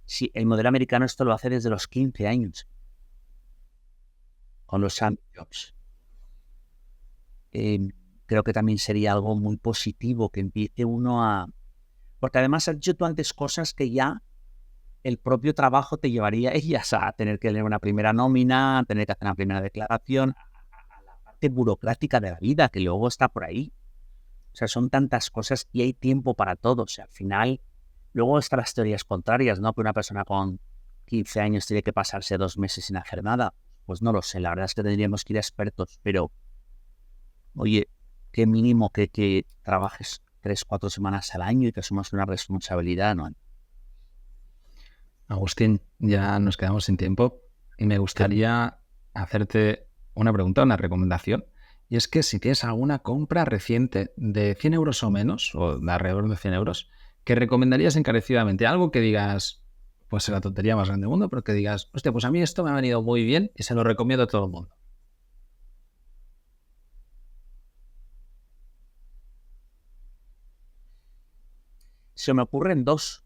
Sí, el modelo americano esto lo hace desde los 15 años, con los Sam Jobs. Creo que también sería algo muy positivo que empiece uno a... Porque además has hecho tú antes cosas que ya el propio trabajo te llevaría a ellas, a tener que leer una primera nómina, a tener que hacer una primera declaración, a la parte burocrática de la vida que luego está por ahí. O sea, son tantas cosas y hay tiempo para todo. O sea, al final, luego están las teorías contrarias, ¿no? Que una persona con 15 años tiene que pasarse 2 meses sin hacer nada. Pues no lo sé, la verdad es que tendríamos que ir a expertos, pero, oye, qué mínimo que trabajes 3, 4 semanas al año y que asumas una responsabilidad, ¿no? Agustín, ya nos quedamos sin tiempo y me gustaría hacerte una pregunta, una recomendación. Y es que si tienes alguna compra reciente de 100 euros o menos, o de alrededor de 100 euros, que recomendarías encarecidamente, algo que digas, pues es la tontería más grande del mundo, pero que digas, hostia, pues a mí esto me ha venido muy bien y se lo recomiendo a todo el mundo. Se me ocurren dos.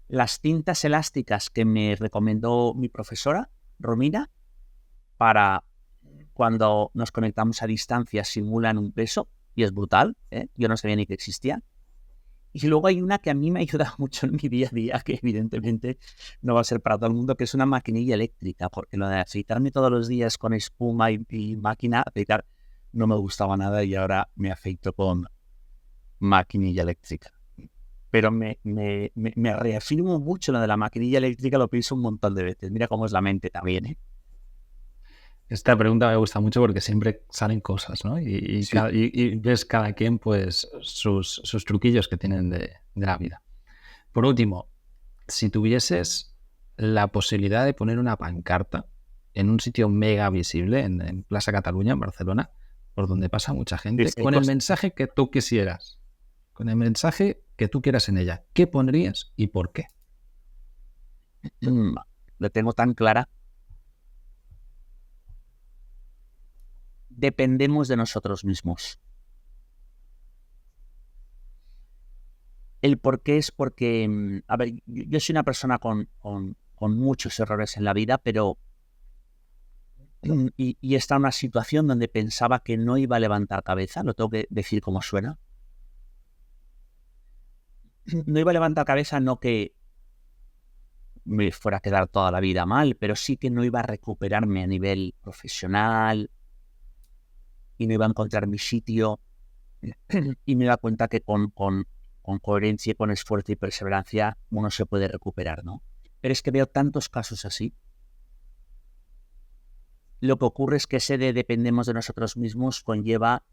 Las cintas elásticas que me recomendó mi profesora, Romina, para cuando nos conectamos a distancia simulan un peso y es brutal, ¿eh? Yo no sabía ni que existía. Y luego hay una que a mí me ayuda mucho en mi día a día, que evidentemente no va a ser para todo el mundo, que es una maquinilla eléctrica, porque lo de afeitarme todos los días con espuma y máquina, afeitar, no me gustaba nada y ahora me afeito con maquinilla eléctrica. Pero me reafirmo mucho lo de la maquinilla eléctrica, lo pienso un montón de veces. Mira cómo es la mente también, ¿eh? Esta pregunta me gusta mucho porque siempre salen cosas, ¿no? Sí. Y ves cada quien, pues, sus truquillos que tienen de la vida. Por último, si tuvieses la posibilidad de poner una pancarta en un sitio mega visible, en Plaza Cataluña, en Barcelona, por donde pasa mucha gente, con el mensaje que tú quisieras, con el mensaje que tú quieras en ella, ¿qué pondrías y por qué? Lo tengo tan clara. Dependemos de nosotros mismos. El por qué es porque, a ver, yo soy una persona con muchos errores en la vida, pero y está en una situación donde pensaba que no iba a levantar cabeza, lo tengo que decir como suena. No iba a levantar cabeza, no que me fuera a quedar toda la vida mal, pero sí que no iba a recuperarme a nivel profesional y no iba a encontrar mi sitio y me da cuenta que con coherencia, con esfuerzo y perseverancia uno se puede recuperar, ¿no? Pero es que veo tantos casos así. Lo que ocurre es que ese de dependemos de nosotros mismos conlleva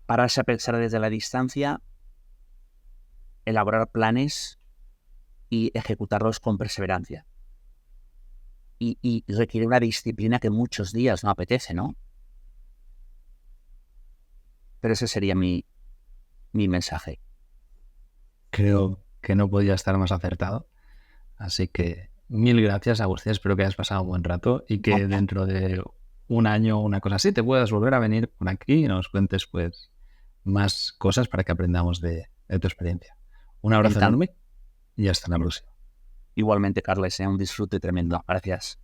pararse a pensar desde la distancia, elaborar planes y ejecutarlos con perseverancia. Y requiere una disciplina que muchos días no apetece, ¿no? Pero ese sería mi mensaje. Creo que no podía estar más acertado. Así que mil gracias, Agustín. Espero que hayas pasado un buen rato y que dentro de un año o una cosa así te puedas volver a venir por aquí y nos cuentes pues más cosas para que aprendamos de tu experiencia. Un abrazo enorme y hasta la próxima. Igualmente, Carles, un disfrute tremendo. Gracias.